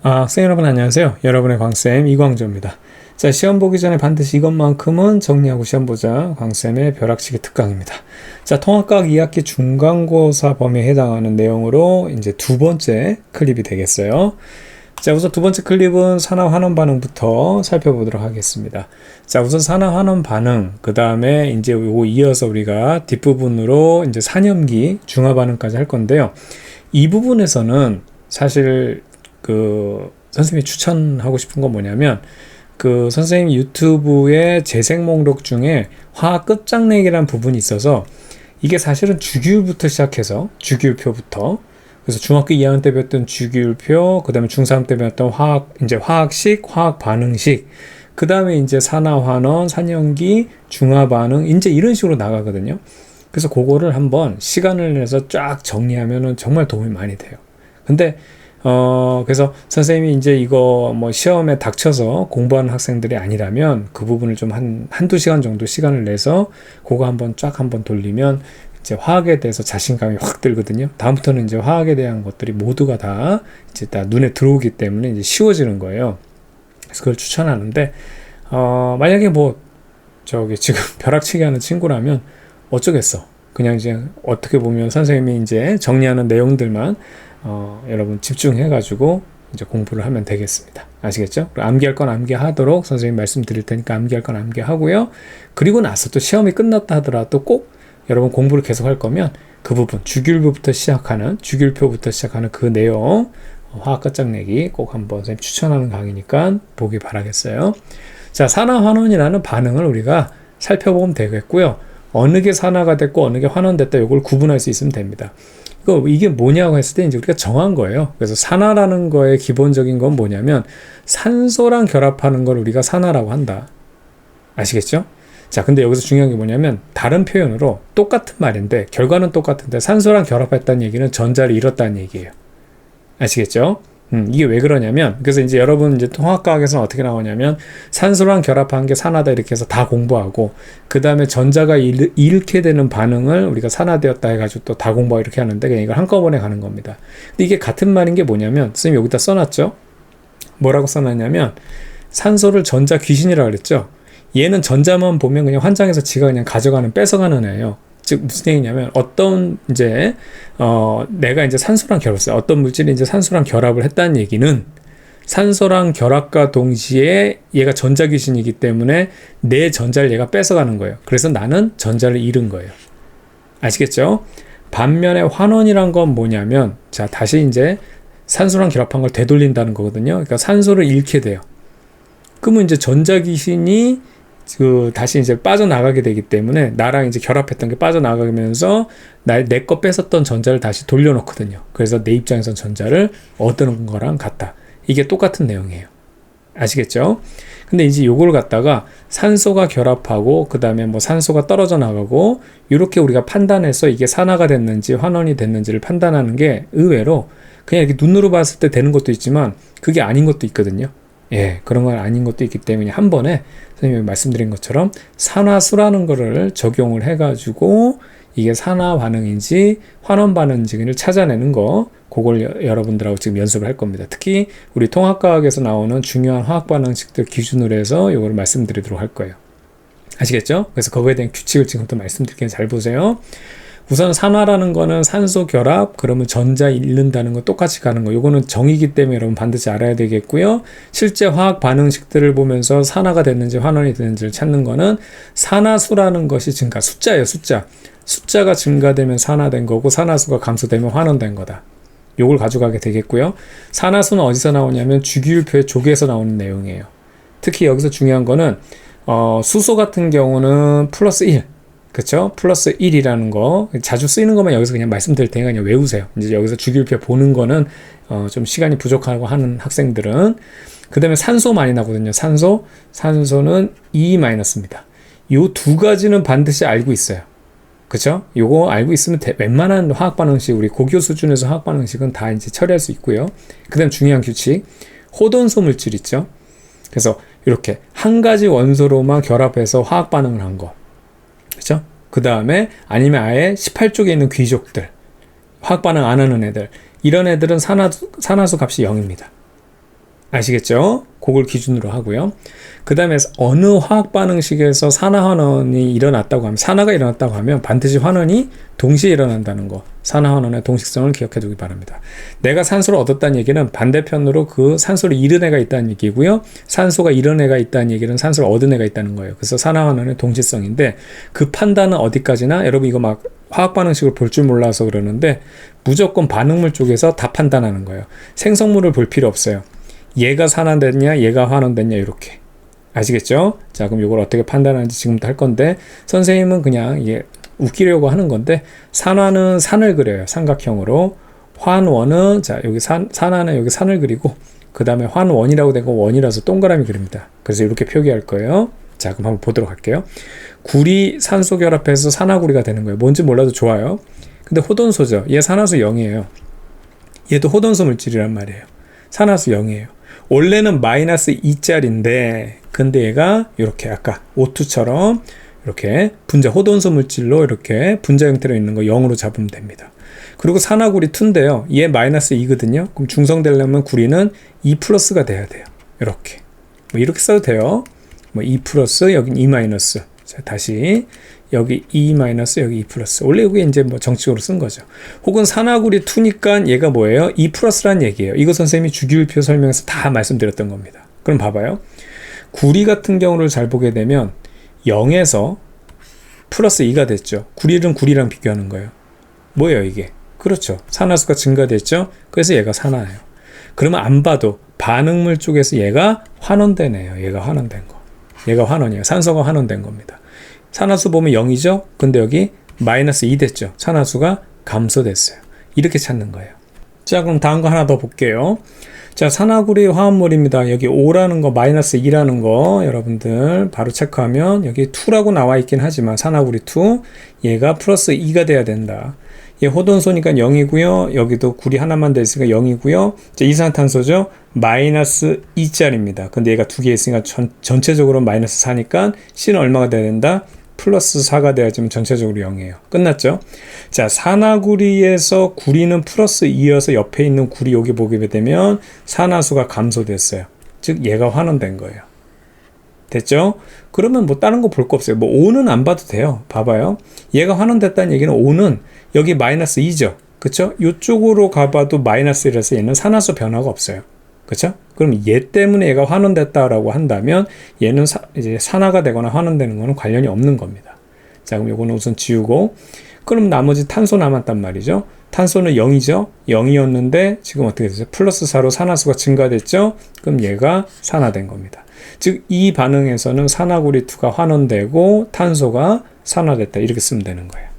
학생 여러분 안녕하세요. 여러분의 광쌤 이광조입니다. 자, 시험 보기 전에 반드시 이것만큼은 정리하고 시험 보자. 광쌤의 벼락치기 특강입니다. 자, 통합과학 2학기 중간고사 범위에 해당하는 내용으로 이제 두 번째 클립이 되겠어요. 자, 우선 두 번째 클립은 산화 환원 반응부터 살펴보도록 하겠습니다. 자, 우선 산화 환원 반응, 그 다음에 이제 요거 이어서 우리가 뒷부분으로 이제 산염기 중화 반응까지 할 건데요. 이 부분에서는 사실 선생님이 추천하고 싶은 건 뭐냐면, 선생님 유튜브의 재생 목록 중에 화학 끝장내기라는 부분이 있어서, 이게 사실은 주기율부터 시작해서, 주기율표부터, 그래서 중학교 2학년 때 배웠던 주기율표, 그 다음에 중3 때 배웠던 화학식, 화학 반응식, 그 다음에 이제 산화환원, 산염기, 중화 반응, 이제 이런 식으로 나가거든요. 그래서 그거를 한번 시간을 내서 쫙 정리하면은 정말 도움이 많이 돼요. 근데 그래서 선생님이 이제 이거 뭐 시험에 닥쳐서 공부하는 학생들이 아니라면 그 부분을 좀 한두 시간 정도 시간을 내서 그거 한번 돌리면 이제 화학에 대해서 자신감이 확 들거든요. 다음부터는 이제 화학에 대한 것들이 모두가 다 이제 다 눈에 들어오기 때문에 이제 쉬워지는 거예요. 그래서 그걸 추천하는데, 만약에 지금 벼락치기 하는 친구라면 어쩌겠어. 그냥 이제 어떻게 보면 선생님이 이제 정리하는 내용들만 여러분 집중해가지고 이제 공부를 하면 되겠습니다. 아시겠죠? 암기할 건 암기하도록 선생님이 말씀드릴 테니까 암기할 건 암기하고요. 그리고 나서 또 시험이 끝났다 하더라도 꼭 여러분 공부를 계속 할 거면 그 부분, 주기율표부터 시작하는 그 내용, 화학 끝장내기 꼭 한번 선생님 추천하는 강의니까 보기 바라겠어요. 자, 산화환원이라는 반응을 우리가 살펴보면 되겠고요. 어느 게 산화가 됐고 어느 게 환원됐다, 이걸 구분할 수 있으면 됩니다. 이게 뭐냐고 했을 때 이제 우리가 정한 거예요. 그래서 산화라는 거의 기본적인 건 뭐냐면 산소랑 결합하는 걸 우리가 산화라고 한다. 아시겠죠? 자, 근데 여기서 중요한 게 뭐냐면 다른 표현으로 똑같은 말인데 결과는 똑같은데 산소랑 결합했다는 얘기는 전자를 잃었다는 얘기예요. 아시겠죠? 이게 왜 그러냐면, 그래서 이제 여러분 이제 통합과학에서는 어떻게 나오냐면 산소랑 결합한 게 산화다 이렇게 해서 다 공부하고, 그 다음에 전자가 잃게 되는 반응을 우리가 산화되었다 해가지고 또 다 공부하고 이렇게 하는데, 그냥 이걸 한꺼번에 가는 겁니다. 근데 이게 같은 말인 게 뭐냐면, 선생님 여기다 써놨죠? 뭐라고 써놨냐면 산소를 전자 귀신이라고 그랬죠? 얘는 전자만 보면 그냥 환장해서 지가 그냥 뺏어가는 애예요. 즉 무슨 얘기냐면, 내가 이제 산소랑 결합했어요. 어떤 물질이 이제 산소랑 결합을 했다는 얘기는 산소랑 결합과 동시에 얘가 전자 귀신이기 때문에 내 전자를 얘가 뺏어가는 거예요. 그래서 나는 전자를 잃은 거예요. 아시겠죠? 반면에 환원이란 건 뭐냐면, 자, 다시 이제 산소랑 결합한 걸 되돌린다는 거거든요. 그러니까 산소를 잃게 돼요. 그러면 이제 전자 귀신이 다시 이제 빠져나가게 되기 때문에 나랑 이제 결합했던 게 빠져나가면서 내 거 뺏었던 전자를 다시 돌려놓거든요. 그래서 내 입장에선 전자를 얻는 거랑 같다. 이게 똑같은 내용이에요. 아시겠죠? 근데 이제 요걸 갖다가 산소가 결합하고 그 다음에 산소가 떨어져 나가고 이렇게 우리가 판단해서 이게 산화가 됐는지 환원이 됐는지를 판단하는 게 의외로 그냥 이렇게 눈으로 봤을 때 되는 것도 있지만 그게 아닌 것도 있거든요. 예, 그런 건 아닌 것도 있기 때문에 한 번에 선생님이 말씀드린 것처럼 산화수라는 거를 적용을 해가지고 이게 산화 반응인지 환원 반응인지를 찾아내는 거, 그걸 여러분들하고 지금 연습을 할 겁니다. 특히 우리 통합과학에서 나오는 중요한 화학 반응식들 기준으로 해서 이걸 말씀드리도록 할 거예요. 아시겠죠? 그래서 그거에 대한 규칙을 지금부터 말씀드릴게요. 잘 보세요. 우선 산화라는 거는 산소 결합, 그러면 전자 잃는다는 거 똑같이 가는 거. 요거는 정의이기 때문에 여러분 반드시 알아야 되겠고요. 실제 화학 반응식들을 보면서 산화가 됐는지 환원이 됐는지를 찾는 거는 산화수라는 것이 증가, 숫자예요, 숫자. 숫자가 증가되면 산화된 거고 산화수가 감소되면 환원된 거다. 요걸 가져가게 되겠고요. 산화수는 어디서 나오냐면 주기율표의 조개에서 나오는 내용이에요. 특히 여기서 중요한 거는 수소 같은 경우는 플러스 1. 그쵸? 플러스 1이라는 거, 자주 쓰이는 것만 여기서 그냥 말씀드릴 테니까 그냥 외우세요. 이제 여기서 주기율표 보는 거는 좀 시간이 부족하고 하는 학생들은. 그 다음에 산소 많이 나거든요. 산소는 E-입니다. 요 두 가지는 반드시 알고 있어요. 그쵸? 요거 알고 있으면 웬만한 화학 반응식, 우리 고교 수준에서 화학 반응식은 다 이제 처리할 수 있고요. 그 다음 중요한 규칙, 호돈소 물질 있죠? 그래서 이렇게 한 가지 원소로만 결합해서 화학 반응을 한 거. 그죠? 그 다음에 아니면 아예 18쪽에 있는 귀족들, 화학 반응 안 하는 애들, 이런 애들은 산화수 값이 0입니다. 아시겠죠? 그걸 기준으로 하고요. 그 다음에 어느 화학 반응식에서 산화환원이 일어났다고 하면, 산화가 일어났다고 하면 반드시 환원이 동시에 일어난다는 거, 산화환원의 동식성을 기억해 두기 바랍니다. 내가 산소를 얻었다는 얘기는 반대편으로 그 산소를 잃은 애가 있다는 얘기고요. 산소가 잃은 애가 있다는 얘기는 산소를 얻은 애가 있다는 거예요. 그래서 산화환원의 동시성인데, 그 판단은 어디까지나, 여러분 이거 막 화학 반응식을 볼 줄 몰라서 그러는데 무조건 반응물 쪽에서 다 판단하는 거예요. 생성물을 볼 필요 없어요. 얘가 산화됐냐 얘가 환원됐냐 이렇게. 아시겠죠? 자, 그럼 이걸 어떻게 판단하는지 지금부터 할 건데, 선생님은 그냥 이게 웃기려고 하는 건데, 산화는 산을 그려요. 삼각형으로. 환원은, 자, 여기 산화는 여기 산을 그리고, 그 다음에 환원이라고 된 거 원이라서 동그라미 그립니다. 그래서 이렇게 표기할 거예요. 자, 그럼 한번 보도록 할게요. 구리 산소 결합해서 산화구리가 되는 거예요. 뭔지 몰라도 좋아요. 근데 호돈소죠. 얘 산화수 0이에요. 얘도 호돈소 물질이란 말이에요. 산화수 0이에요. 원래는 마이너스 2짜리인데, 근데 얘가 이렇게 아까 O2처럼 이렇게 분자 호돈소 물질로 이렇게 분자 형태로 있는 거 0으로 잡으면 됩니다. 그리고 산화구리 2인데요. 얘 마이너스 2거든요. 그럼 중성되려면 구리는 2 플러스가 돼야 돼요. 이렇게. 뭐 이렇게 써도 돼요. 뭐 2 플러스, 여긴 2 마이너스. 자, 다시. 여기 2 마이너스, 여기 2 플러스. 원래 여기 이제 뭐 정식으로 쓴 거죠. 혹은 산화구리 2니까 얘가 뭐예요? 2 플러스란 얘기예요. 이거 선생님이 주기율표 설명에서 다 말씀드렸던 겁니다. 그럼 봐봐요. 구리 같은 경우를 잘 보게 되면 0에서 플러스 2가 됐죠. 구리는 구리랑 비교하는 거예요. 뭐예요 이게? 그렇죠. 산화수가 증가됐죠. 그래서 얘가 산화예요. 그러면 안 봐도 반응물 쪽에서 얘가 환원되네요. 얘가 환원된 거. 얘가 환원이에요. 산소가 환원된 겁니다. 산화수 보면 0이죠? 근데 여기 마이너스 2 됐죠? 산화수가 감소됐어요. 이렇게 찾는 거예요. 자, 그럼 다음 거 하나 더 볼게요. 자, 산화구리 화합물입니다. 여기 5라는 거, 마이너스 2라는 거 여러분들 바로 체크하면 여기 2라고 나와 있긴 하지만 산화구리 2, 얘가 플러스 2가 돼야 된다. 얘 호돈소니까 0이고요. 여기도 구리 하나만 돼 있으니까 0이고요. 자, 이산화탄소죠? 마이너스 2짜리입니다. 근데 얘가 두 개 있으니까 전체적으로 마이너스 4니까 C는 얼마가 돼야 된다? 플러스 4가 돼야지만 전체적으로 0이에요. 끝났죠? 자, 산화구리에서 구리는 플러스 2여서 옆에 있는 구리 여기 보게 되면 산화수가 감소됐어요. 즉 얘가 환원된 거예요. 됐죠? 그러면 뭐 다른 거 볼 거 없어요. 뭐 5는 안 봐도 돼요. 봐봐요. 얘가 환원됐다는 얘기는 5는 여기 마이너스 2죠. 그쵸? 이쪽으로 가봐도 마이너스 1에서 얘는 산화수 변화가 없어요. 그쵸? 그럼 얘 때문에 얘가 환원됐다라고 한다면 얘는 이제 산화가 되거나 환원되는 거는 관련이 없는 겁니다. 자, 그럼 요거는 우선 지우고, 그럼 나머지 탄소 남았단 말이죠. 탄소는 0이죠. 0이었는데 지금 어떻게 됐어요? 플러스 4로 산화수가 증가됐죠. 그럼 얘가 산화된 겁니다. 즉 이 반응에서는 산화구리 2가 환원되고 탄소가 산화됐다, 이렇게 쓰면 되는 거예요.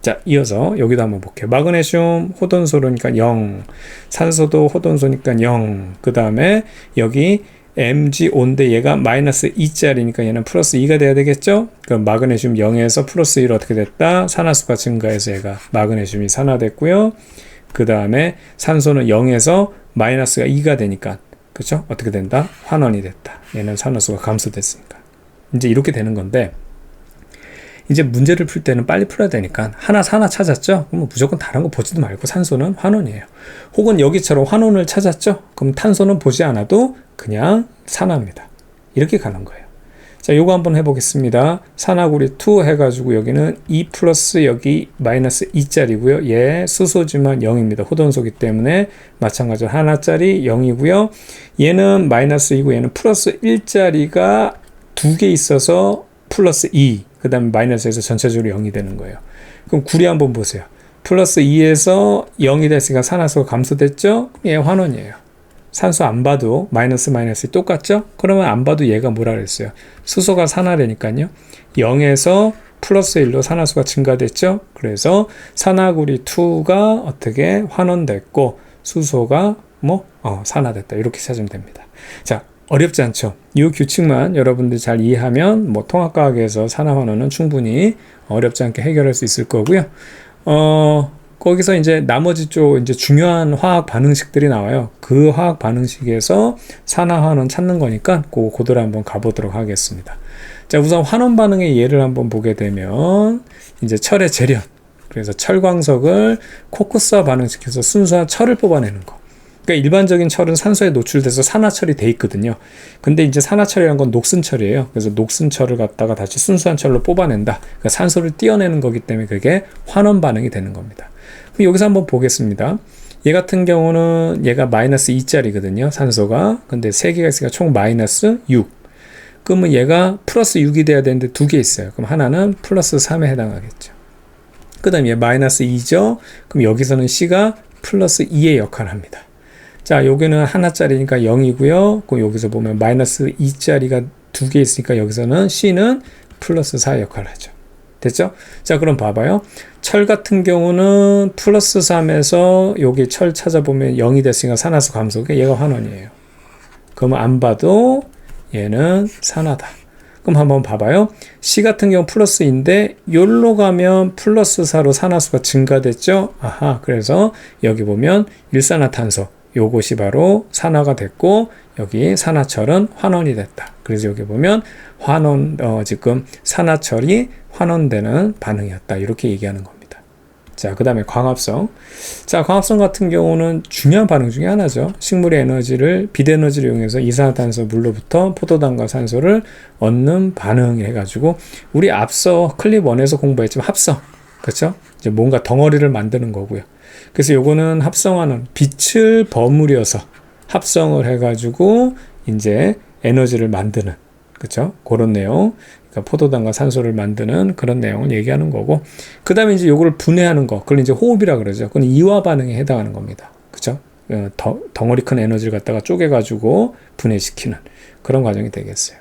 자, 이어서 여기도 한번 볼게요. 마그네슘 호돈소로니까 0, 산소도 호돈소니까 0, 그 다음에 여기 MgO인데 얘가 마이너스 2짜리니까 얘는 플러스 2가 돼야 되겠죠? 그럼 마그네슘 0에서 플러스 1 어떻게 됐다? 산화수가 증가해서 얘가 마그네슘이 산화됐고요. 그 다음에 산소는 0에서 마이너스가 2가 되니까, 그쵸? 어떻게 된다? 환원이 됐다. 얘는 산화수가 감소됐으니까. 이제 이렇게 되는 건데, 이제 문제를 풀 때는 빨리 풀어야 되니까 하나 찾았죠? 그럼 무조건 다른 거 보지도 말고 산소는 환원이에요. 혹은 여기처럼 환원을 찾았죠? 그럼 탄소는 보지 않아도 그냥 산화입니다. 이렇게 가는 거예요. 자, 요거 한번 해보겠습니다. 산화구리 2 해가지고 여기는 2 플러스 여기 마이너스 2짜리고요. 얘 수소지만 0입니다. 호돈소기 때문에 마찬가지로 하나짜리 0이고요. 얘는 마이너스 2고 얘는 플러스 1짜리가 2개 있어서 플러스 2. 그 다음에 마이너스에서 전체적으로 0이 되는 거예요. 그럼 구리 한번 보세요. 플러스 2에서 0이 됐으니까 산화수가 감소됐죠? 얘 환원이에요. 산소 안 봐도 마이너스 똑같죠? 그러면 안 봐도 얘가 뭐라 그랬어요? 수소가 산화되니까요. 0에서 플러스 1로 산화수가 증가됐죠? 그래서 산화구리 2가 어떻게 환원됐고 수소가 산화됐다. 이렇게 찾으면 됩니다. 자, 어렵지 않죠? 이 규칙만 여러분들 잘 이해하면 통합과학에서 산화환원은 충분히 어렵지 않게 해결할 수 있을 거고요. 거기서 이제 나머지 쪽 이제 중요한 화학 반응식들이 나와요. 그 화학 반응식에서 산화환원 찾는 거니까 그거를 한번 가보도록 하겠습니다. 자, 우선 환원 반응의 예를 한번 보게 되면 이제 철의 재련, 그래서 철광석을 코쿠스와 반응시켜서 순수한 철을 뽑아내는 거. 그러니까 일반적인 철은 산소에 노출돼서 산화철이 돼 있거든요. 근데 이제 산화철이라는 건 녹슨철이에요. 그래서 녹슨철을 갖다가 다시 순수한 철로 뽑아낸다. 그러니까 산소를 띄어내는 거기 때문에 그게 환원 반응이 되는 겁니다. 그럼 여기서 한번 보겠습니다. 얘 같은 경우는 얘가 마이너스 2짜리거든요. 산소가. 근데 3개가 있으니까 총 마이너스 6. 그러면 얘가 플러스 6이 돼야 되는데 2개 있어요. 그럼 하나는 플러스 3에 해당하겠죠. 그 다음에 얘 마이너스 2죠. 그럼 여기서는 C가 플러스 2의 역할을 합니다. 자, 여기는 하나짜리니까 0이고요. 그럼 여기서 보면 마이너스 2짜리가 2개 있으니까 여기서는 C는 플러스 4의 역할을 하죠. 됐죠? 자, 그럼 봐봐요. 철 같은 경우는 플러스 3에서 여기 철 찾아보면 0이 됐으니까 산화수 감소게 얘가 환원이에요. 그러면 안 봐도 얘는 산화다. 그럼 한번 봐봐요. C 같은 경우 플러스인데 여기로 가면 플러스 4로 산화수가 증가됐죠? 아하, 그래서 여기 보면 일산화탄소 요것이 바로 산화가 됐고 여기 산화철은 환원이 됐다. 그래서 여기 보면 환원 지금 산화철이 환원되는 반응이었다. 이렇게 얘기하는 겁니다. 자, 그 다음에 광합성. 자, 광합성 같은 경우는 중요한 반응 중에 하나죠. 식물의 에너지를 비대에너지를 이용해서 이산화탄소 물로부터 포도당과 산소를 얻는 반응을 해가지고 우리 앞서 클립 1에서 공부했지만 합성, 그렇죠? 이제 뭔가 덩어리를 만드는 거고요. 그래서 요거는 합성하는 빛을 버무려서 합성을 해가지고 이제 에너지를 만드는, 그렇죠? 그런 내용. 그러니까 포도당과 산소를 만드는 그런 내용을 얘기하는 거고, 그 다음에 이제 요거를 분해하는 거, 그걸 이제 호흡이라 그러죠. 그건 이화 반응에 해당하는 겁니다. 그렇죠? 덩어리 큰 에너지를 갖다가 쪼개가지고 분해시키는 그런 과정이 되겠어요.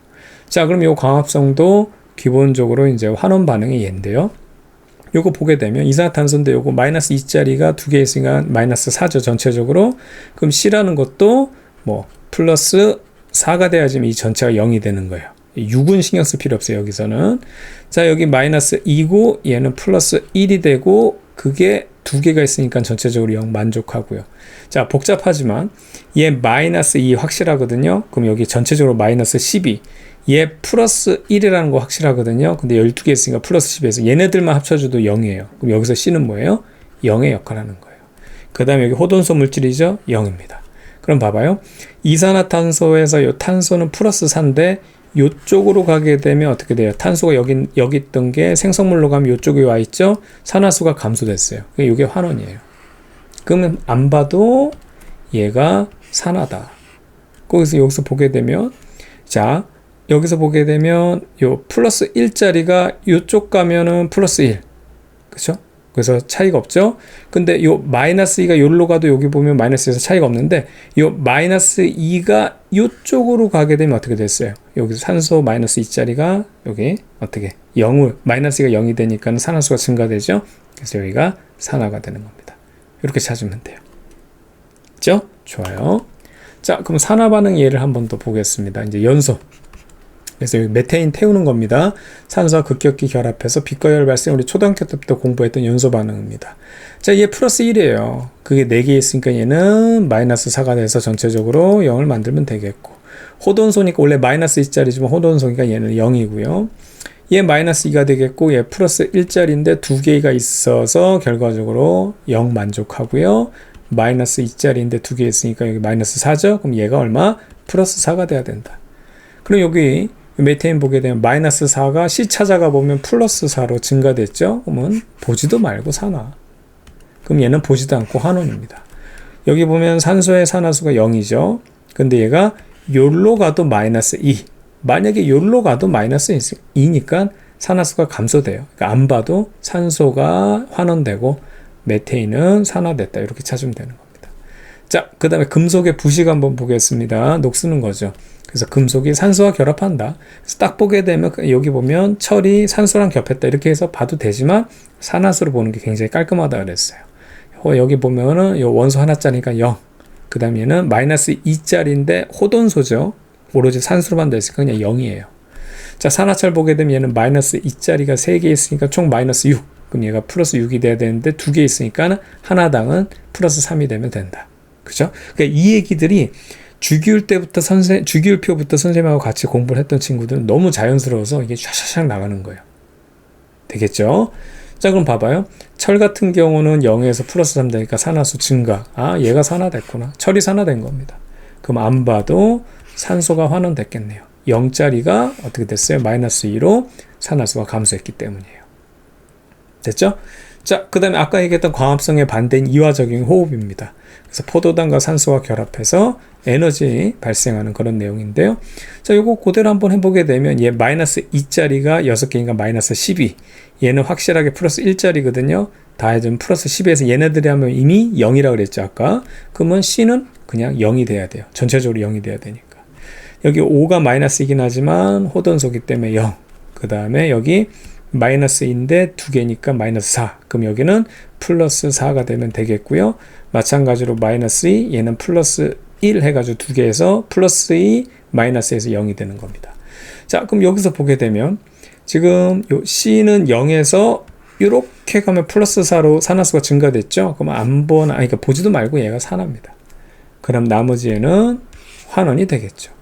자, 그럼 요 광합성도 기본적으로 이제 환원 반응이 얘인데요. 요거 보게 되면 이산화탄소인데 요거 마이너스 2짜리가 2개 있으니까 마이너스 4죠, 전체적으로. 그럼 C라는 것도 뭐 플러스 4가 돼야지 이 전체가 0이 되는 거예요. 6은 신경 쓸 필요 없어요, 여기서는. 자, 여기 마이너스 2고 얘는 플러스 1이 되고 그게 2개가 있으니까 전체적으로 0 만족하고요. 자, 복잡하지만 얘 마이너스 2 확실하거든요. 그럼 여기 전체적으로 마이너스 12. 얘 플러스 1이라는 거 확실하거든요. 근데 12개 있으니까 플러스 10에서 얘네들만 합쳐줘도 0이에요. 그럼 여기서 C는 뭐예요? 0의 역할을 하는 거예요. 그 다음에 여기 호돈소 물질이죠? 0입니다. 그럼 봐봐요. 이산화탄소에서 요 탄소는 플러스 4인데 요쪽으로 가게 되면 어떻게 돼요? 탄소가 여기 있던 게 생성물로 가면 요쪽에 와 있죠? 산화수가 감소됐어요. 이게 환원이에요. 그러면 안 봐도 얘가 산화다. 여기서 보게 되면, 자, 여기서 보게 되면 요 플러스 1짜리가 요쪽 가면은 플러스 1. 그쵸? 그래서 차이가 없죠? 근데 요 마이너스 2가 요로 가도 여기 보면 마이너스에서 차이가 없는데 요 마이너스 2가 요쪽으로 가게 되면 어떻게 됐어요? 여기서 산소 마이너스 2짜리가 여기 어떻게 마이너스 2가 0이 되니까 산화수가 증가되죠? 그래서 여기가 산화가 되는 겁니다. 이렇게 찾으면 돼요. 그죠? 좋아요. 자, 그럼 산화 반응 예를 한번 더 보겠습니다. 이제 연소. 그래서 여기 메테인 태우는 겁니다. 산소와 급격히 결합해서 빛과 열 발생, 우리 초등학교 때부터 공부했던 연소 반응입니다. 자, 얘 플러스 1이에요. 그게 4개 있으니까 얘는 마이너스 4가 돼서 전체적으로 0을 만들면 되겠고, 호돈소니까 원래 마이너스 2짜리지만 호돈소니까 얘는 0이고요. 얘 마이너스 2가 되겠고, 얘 플러스 1짜리인데 2개가 있어서 결과적으로 0 만족하고요. 마이너스 2짜리인데 2개 있으니까 여기 마이너스 4죠? 그럼 얘가 얼마? 플러스 4가 돼야 된다. 그럼 여기 메테인 보게 되면 마이너스 4가 C 찾아가 보면 플러스 4로 증가됐죠? 그러면 보지도 말고 산화. 그럼 얘는 보지도 않고 환원입니다. 여기 보면 산소의 산화수가 0이죠. 근데 얘가 요로 가도 마이너스 2. 만약에 요로 가도 마이너스 2니까 산화수가 감소돼요. 그러니까 안 봐도 산소가 환원되고 메테인은 산화됐다. 이렇게 찾으면 되는 겁니다. 자, 그 다음에 금속의 부식 한번 보겠습니다. 녹쓰는 거죠. 그래서 금속이 산소와 결합한다. 그래서 딱 보게 되면 여기 보면 철이 산소랑 겹했다. 이렇게 해서 봐도 되지만 산화수로 보는 게 굉장히 깔끔하다 그랬어요. 여기 보면은 요 원소 하나짜리니까 0. 그 다음에 얘는 마이너스 2짜리인데 호돈소죠. 오로지 산소로만 돼 있으니까 그냥 0이에요. 자, 산화철 보게 되면 얘는 마이너스 2짜리가 3개 있으니까 총 마이너스 6. 그럼 얘가 플러스 6이 돼야 되는데 2개 있으니까 하나당은 플러스 3이 되면 된다. 그죠? 그러니까 이 얘기들이 주기율표부터 선생님하고 같이 공부를 했던 친구들은 너무 자연스러워서 이게 샤샤샥 나가는 거예요. 되겠죠? 자, 그럼 봐봐요. 철 같은 경우는 0에서 플러스 3 되니까 산화수 증가. 아, 얘가 산화됐구나. 철이 산화된 겁니다. 그럼 안 봐도 산소가 환원됐겠네요. 0짜리가 어떻게 됐어요? 마이너스 2로 산화수가 감소했기 때문이에요. 됐죠? 자, 그 다음에 아까 얘기했던 광합성의 반대인 이화적인 호흡입니다. 그래서 포도당과 산소가 결합해서 에너지 발생하는 그런 내용인데요. 자, 요거 그대로 한번 해보게 되면 얘 마이너스 2짜리가 6개니까 마이너스 12. 얘는 확실하게 플러스 1짜리거든요. 다 해주면 플러스 10에서 얘네들이 하면 이미 0이라고 그랬죠, 아까. 그러면 C는 그냥 0이 돼야 돼요. 전체적으로 0이 돼야 되니까. 여기 5가 마이너스이긴 하지만 호돈소기 때문에 0. 그 다음에 여기 마이너스인데 2개니까 마이너스 4. 그럼 여기는 플러스 4가 되면 되겠고요. 마찬가지로 마이너스 2, 얘는 플러스 1 해가지고 2개에서 플러스 2, 마이너스에서 0이 되는 겁니다. 자, 그럼 여기서 보게 되면 지금 요 C는 0에서 이렇게 가면 플러스 4로 산화수가 증가됐죠? 그럼 그러니까 보지도 말고 얘가 산화입니다. 그럼 나머지에는 환원이 되겠죠.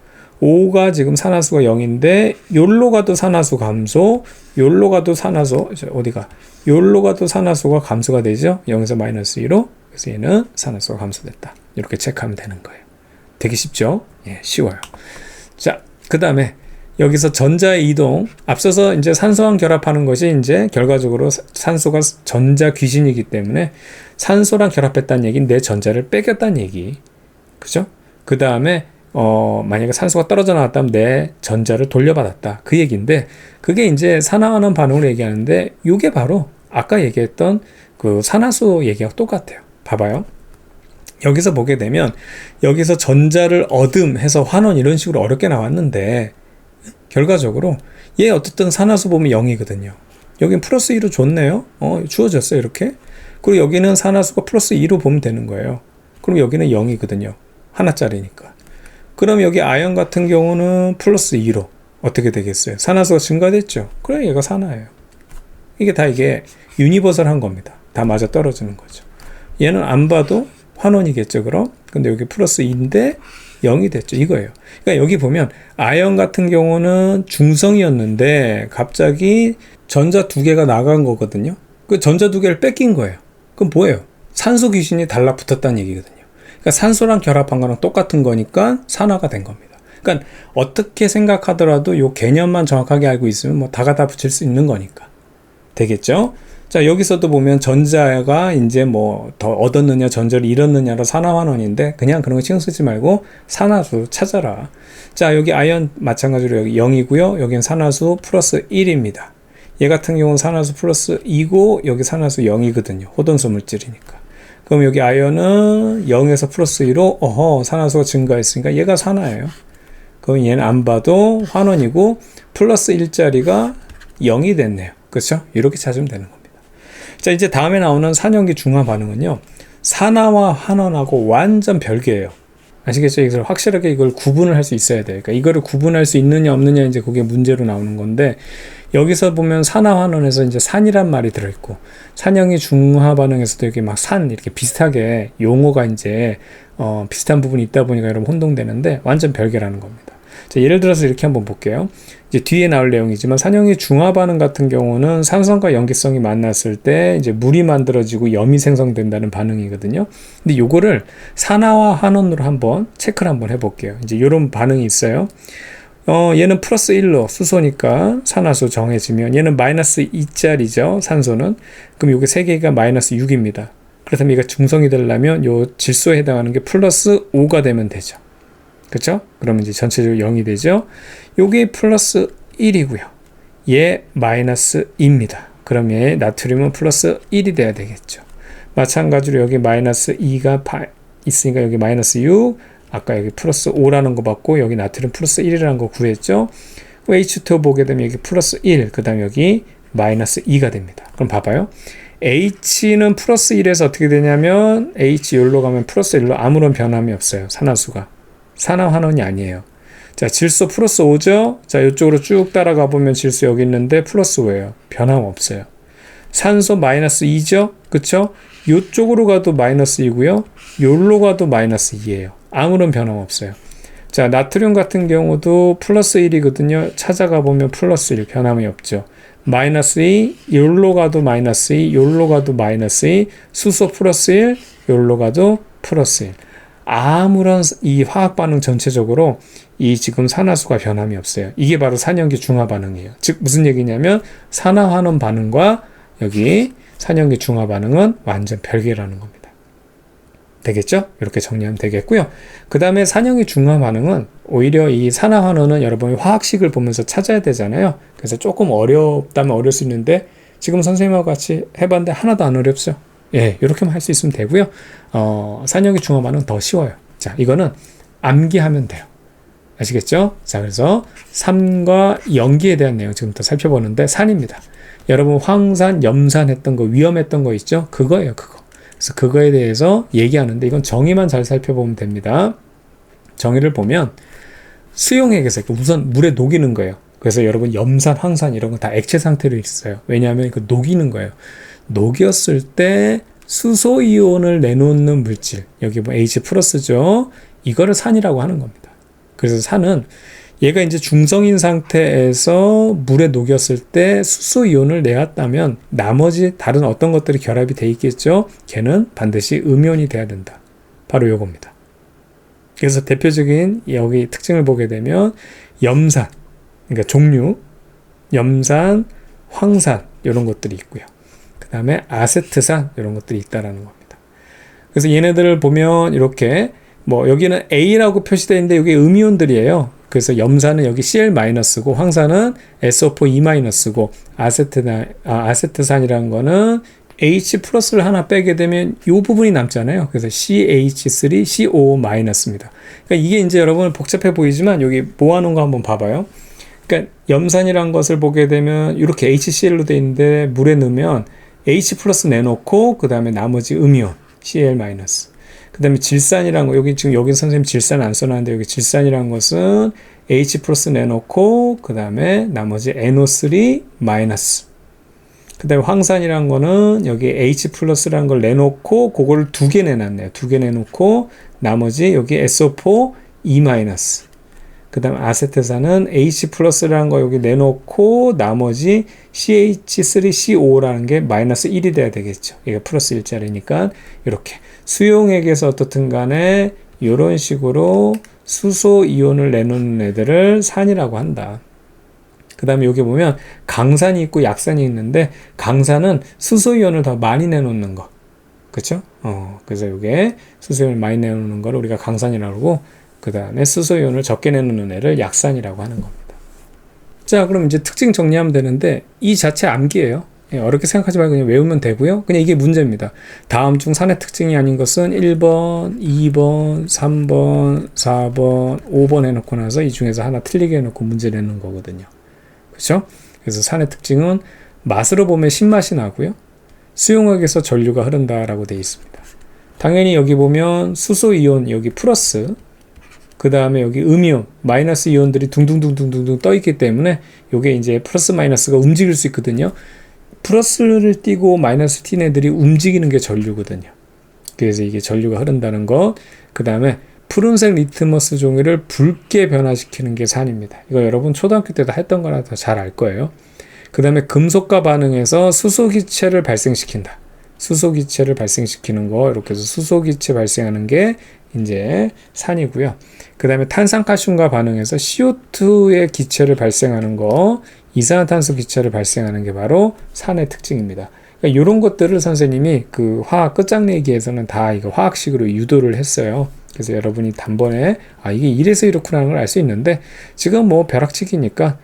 5가 지금 산화수가 0인데 요로 가도 산화수 감소, 요로 가도 산화수 어디가? 요로 가도 산화수가 감소가 되죠. 0에서 마이너스 2로. 그래서 얘는 산화수가 감소됐다. 이렇게 체크하면 되는 거예요. 되게 쉽죠? 예, 쉬워요. 자, 그 다음에 여기서 전자의 이동, 앞서서 이제 산소랑 결합하는 것이 이제 결과적으로 산소가 전자 귀신이기 때문에 산소랑 결합했다는 얘기는 내 전자를 뺏겼다는 얘기. 그죠? 그 다음에 만약에 산소가 떨어져 나왔다면 내 전자를 돌려받았다. 그 얘기인데, 그게 이제 산화하는 반응을 얘기하는데, 이게 바로 아까 얘기했던 그 산화수 얘기와 똑같아요. 봐봐요. 여기서 보게 되면, 여기서 전자를 얻음 해서 환원 이런 식으로 어렵게 나왔는데, 결과적으로 얘 어쨌든 산화수 보면 0이거든요. 여긴 플러스 2로 줬네요. 주어졌어요, 이렇게. 그리고 여기는 산화수가 플러스 2로 보면 되는 거예요. 그럼 여기는 0이거든요. 하나짜리니까. 그럼 여기 아연 같은 경우는 플러스 2로 어떻게 되겠어요? 산화수가 증가됐죠? 그래, 얘가 산화예요. 이게 유니버설한 겁니다. 다 맞아 떨어지는 거죠. 얘는 안 봐도 환원이겠죠, 그럼? 근데 여기 플러스 2인데 0이 됐죠. 이거예요. 그러니까 여기 보면 아연 같은 경우는 중성이었는데 갑자기 전자 2개가 나간 거거든요. 그 전자 2개를 뺏긴 거예요. 그럼 뭐예요? 산소 귀신이 달라붙었다는 얘기거든요. 그러니까 산소랑 결합한 거랑 똑같은 거니까 산화가 된 겁니다. 그러니까 어떻게 생각하더라도 이 개념만 정확하게 알고 있으면 뭐 다가 다 붙일 수 있는 거니까. 되겠죠? 자, 여기서도 보면 전자가 이제 뭐 더 얻었느냐 전자를 잃었느냐로 산화환원인데 그냥 그런 거 신경 쓰지 말고 산화수 찾아라. 자, 여기 아연 마찬가지로 여기 0이고요. 여기는 산화수 플러스 1입니다. 얘 같은 경우는 산화수 플러스 2고 여기 산화수 0이거든요. 호돈소 물질이니까. 그럼 여기 아연은 0에서 플러스 2로 산화수가 증가했으니까 얘가 산화예요. 그럼 얘는 안 봐도 환원이고 플러스 1짜리가 0이 됐네요. 그렇죠? 이렇게 찾으면 되는 겁니다. 자, 이제 다음에 나오는 산염기 중화 반응은요. 산화와 환원하고 완전 별개예요. 아시겠죠? 이걸 확실하게 이걸 구분을 할 수 있어야 돼요. 그러니까 이거를 구분할 수 있느냐 없느냐 이제 그게 문제로 나오는 건데 여기서 보면 산화 환원에서 이제 산이란 말이 들어있고 산염기 중화 반응에서도 이렇게 막 산 이렇게 비슷하게 용어가 이제 비슷한 부분이 있다 보니까 여러분 혼동되는데 완전 별개라는 겁니다. 자, 예를 들어서 이렇게 한번 볼게요. 이제 뒤에 나올 내용이지만 산염기 중화 반응 같은 경우는 산성과 염기성이 만났을 때 이제 물이 만들어지고 염이 생성된다는 반응이거든요. 근데 요거를 산화와 환원으로 한번 체크를 한번 해볼게요. 이제 요런 반응이 있어요. 얘는 플러스 1로 수소니까 산화수 정해지면 얘는 마이너스 2짜리죠. 산소는. 그럼 요게 3개가 마이너스 6입니다. 그렇다면 얘가 중성이 되려면 요 질소에 해당하는 게 플러스 5가 되면 되죠. 그렇죠? 그러면 이제 전체적으로 0이 되죠. 요게 플러스 1이고요. 얘 마이너스 2입니다. 그럼 얘 나트륨은 플러스 1이 돼야 되겠죠. 마찬가지로 여기 마이너스 2가 있으니까 여기 마이너스 6, 아까 여기 플러스 5라는 거 받고 여기 나트륨 플러스 1이라는 거 구했죠. H2O 보게 되면 여기 플러스 1, 그 다음 여기 마이너스 2가 됩니다. 그럼 봐봐요. H는 플러스 1에서 어떻게 되냐면 H 여기로 가면 플러스 1로 아무런 변함이 없어요. 산화수가. 산화환원이 아니에요. 자, 질소 플러스 5죠? 자, 이쪽으로 쭉 따라가 보면 질소 여기 있는데 플러스 5예요. 변함 없어요. 산소 마이너스 2죠? 그쵸? 이쪽으로 가도 마이너스 2고요. 요로 가도 마이너스 2예요. 아무런 변함 없어요. 자, 나트륨 같은 경우도 플러스 1이거든요. 찾아가 보면 플러스 1, 변함이 없죠. 마이너스 2, 요로 가도 마이너스 2, 요로 가도 마이너스 2, 수소 플러스 1, 요로 가도 플러스 1. 아무런 이 화학 반응 전체적으로 이 지금 산화수가 변함이 없어요. 이게 바로 산염기 중화 반응이에요. 즉 무슨 얘기냐면 산화환원 반응과 여기 산염기 중화 반응은 완전 별개라는 겁니다. 되겠죠? 이렇게 정리하면 되겠고요. 그 다음에 산염기 중화 반응은 오히려 이 산화환원은 여러분이 화학식을 보면서 찾아야 되잖아요. 그래서 조금 어렵다면 어려울 수 있는데 지금 선생님하고 같이 해봤는데 하나도 안 어렵죠? 예, 이렇게만 할 수 있으면 되고요. 산염기 중화 반응은 더 쉬워요. 자, 이거는 암기하면 돼요. 아시겠죠? 자, 그래서 산과 염기에 대한 내용 지금부터 살펴보는데 산입니다. 여러분 황산, 염산 했던 거, 위험했던 거 있죠? 그거예요, 그거. 그래서 그거에 대해서 얘기하는데 이건 정의만 잘 살펴보면 됩니다. 정의를 보면 수용액에서 우선 물에 녹이는 거예요. 그래서 여러분 염산, 황산 이런 거 다 액체 상태로 있어요. 왜냐하면 그 녹이는 거예요. 녹였을 때 수소이온을 내놓는 물질, 여기 뭐 H 플러스죠. 이거를 산이라고 하는 겁니다. 그래서 산은 얘가 이제 중성인 상태에서 물에 녹였을 때 수소이온을 내었다면 나머지 다른 어떤 것들이 결합이 돼 있겠죠. 걔는 반드시 음이온이 돼야 된다. 바로 요겁니다. 그래서 대표적인 여기 특징을 보게 되면 염산, 그러니까 종류, 염산, 황산 이런 것들이 있고요. 그 다음에 아세트산 이런 것들이 있다라는 겁니다. 그래서 얘네들을 보면 이렇게 뭐 여기는 A라고 표시되어 있는데 여기 음이온들이에요. 그래서 염산은 여기 Cl-고 황산은 SO4E-고 아세트산이라는 거는 H 플러스를 하나 빼게 되면 이 부분이 남잖아요. 그래서 CH3COO-입니다. 그러니까 이게 이제 여러분 복잡해 보이지만 여기 모아놓은 거 한번 봐봐요. 그러니까 염산이라는 것을 보게 되면 이렇게 HCl로 되어 있는데 물에 넣으면 H 플러스 내놓고 그 다음에 나머지 음이온 Cl-. 그 다음에 질산이라는 거, 여기 지금 여기 선생님 질산 안 써놨는데 여기 질산이라는 것은 H 플러스 내놓고 그 다음에 나머지 NO3 마이너스. 그 다음에 황산이라는 거는 여기 H 플러스라는 걸 내놓고 그거를 두 개 내놨네요. 두 개 내놓고 나머지 여기 SO4 E 마이너스. 그 다음 아세트산은 H 플러스라는 거 여기 내놓고 나머지 CH3CO라는 게 마이너스 1이 돼야 되겠죠. 이게 플러스 1짜리니까 이렇게 수용액에서 어떻든 간에 이런 식으로 수소 이온을 내놓는 애들을 산이라고 한다. 그 다음에 여기 보면 강산이 있고 약산이 있는데 강산은 수소 이온을 더 많이 내놓는 거. 그쵸? 그래서 이게 수소 이온을 많이 내놓는 거를 우리가 강산이라고 하고 그 다음에 수소이온을 적게 내놓는 애를 약산이라고 하는 겁니다. 자, 그럼 이제 특징 정리하면 되는데 이 자체 암기예요. 어렵게 생각하지 말고 그냥 외우면 되고요. 그냥 이게 문제입니다. 다음 중 산의 특징이 아닌 것은 1번, 2번, 3번, 4번, 5번 해놓고 나서 이 중에서 하나 틀리게 해놓고 문제 내는 거거든요. 그렇죠? 그래서 산의 특징은 맛으로 보면 신맛이 나고요. 수용액에서 전류가 흐른다라고 되어 있습니다. 당연히 여기 보면 수소이온 여기 플러스 그 다음에 여기 음이온, 마이너스 이온들이 둥둥둥둥둥 떠 있기 때문에 이게 이제 플러스 마이너스가 움직일 수 있거든요. 플러스를 띄고 마이너스 띈 애들이 움직이는 게 전류거든요. 그래서 이게 전류가 흐른다는 것. 그 다음에 푸른색 리트머스 종이를 붉게 변화시키는 게 산입니다. 이거 여러분 초등학교 때 다 했던 거라 더 잘 알 거예요. 그 다음에 금속과 반응해서 수소기체를 발생시킨다. 수소기체를 발생시키는 거, 이렇게 해서 수소기체 발생하는 게 이제 산이고요. 그 다음에 탄산칼슘과 반응해서 CO2의 기체를 발생하는 거, 이산화탄소 기체를 발생하는 게 바로 산의 특징입니다. 그러니까 이런 것들을 선생님이 그 화학 끝장내기에서는 다 이거 화학식으로 유도를 했어요. 그래서 여러분이 단번에 이게 이래서 이렇구나라는 걸 알 수 있는데 지금 뭐 벼락치기니까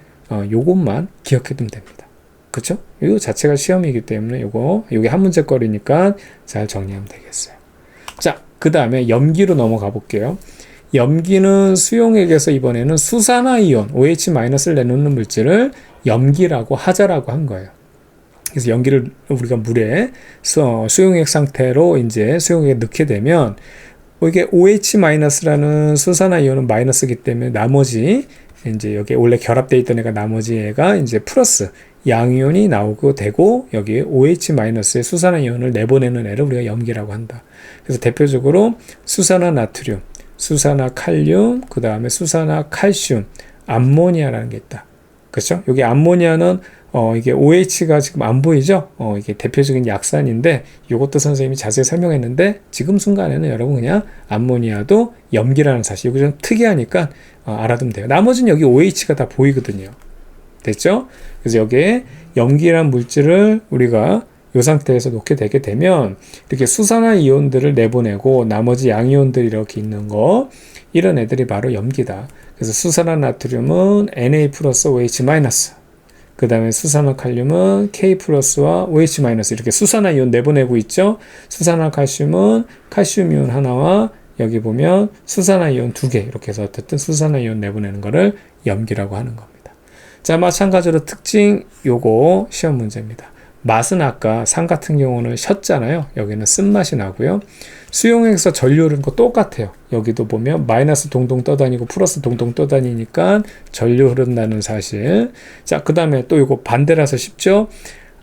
요것만 기억해두면 됩니다. 그쵸? 이거 자체가 시험이기 때문에 요게 한 문제거리니까 잘 정리하면 되겠어요. 자, 그 다음에 염기로 넘어가 볼게요. 염기는 수용액에서 이번에는 수산화이온 OH-를 내놓는 물질을 염기라고 하자라고 한 거예요. 그래서 염기를 우리가 물에 수용액 상태로 이제 수용액에 넣게 되면 이게 OH-라는 수산화이온은 마이너스이기 때문에 나머지 이제 여기 원래 결합되어 있던 애가 나머지 애가 이제 플러스 양이온이 나오고 되고 여기 OH-의 수산화이온을 내보내는 애를 우리가 염기라고 한다. 그래서 대표적으로 수산화나트륨, 수산화 칼륨, 그 다음에 수산화 칼슘, 암모니아라는 게 있다. 그렇죠? 여기 암모니아는 이게 OH가 지금 안 보이죠? 이게 대표적인 약산인데 이것도 선생님이 자세히 설명했는데 지금 순간에는 여러분 그냥 암모니아도 염기라는 사실, 이거 좀 특이하니까 알아두면 돼요. 나머지는 여기 OH가 다 보이거든요. 됐죠? 그래서 여기에 염기란 물질을 우리가 이 상태에서 놓게 되게 되면 이렇게 수산화 이온들을 내보내고 나머지 양이온들이 이렇게 있는 거, 이런 애들이 바로 염기다. 그래서 수산화 나트륨은 Na 플러스 OH 마이너스, 그 다음에 수산화 칼륨은 K 플러스와 OH 마이너스, 이렇게 수산화 이온 내보내고 있죠. 수산화 칼슘은 칼슘 이온 하나와 여기 보면 수산화 이온 2개, 이렇게 해서 어쨌든 수산화 이온 내보내는 거를 염기라고 하는 겁니다. 자, 마찬가지로 특징 요거 시험 문제입니다. 맛은 아까 산 같은 경우는 셨잖아요. 여기는 쓴맛이 나고요. 수용액에서 전류 흐르는 거 똑같아요. 여기도 보면 마이너스 동동 떠다니고 플러스 동동 떠다니니까 전류 흐른다는 사실. 자, 그 다음에 또 이거 반대라서 쉽죠?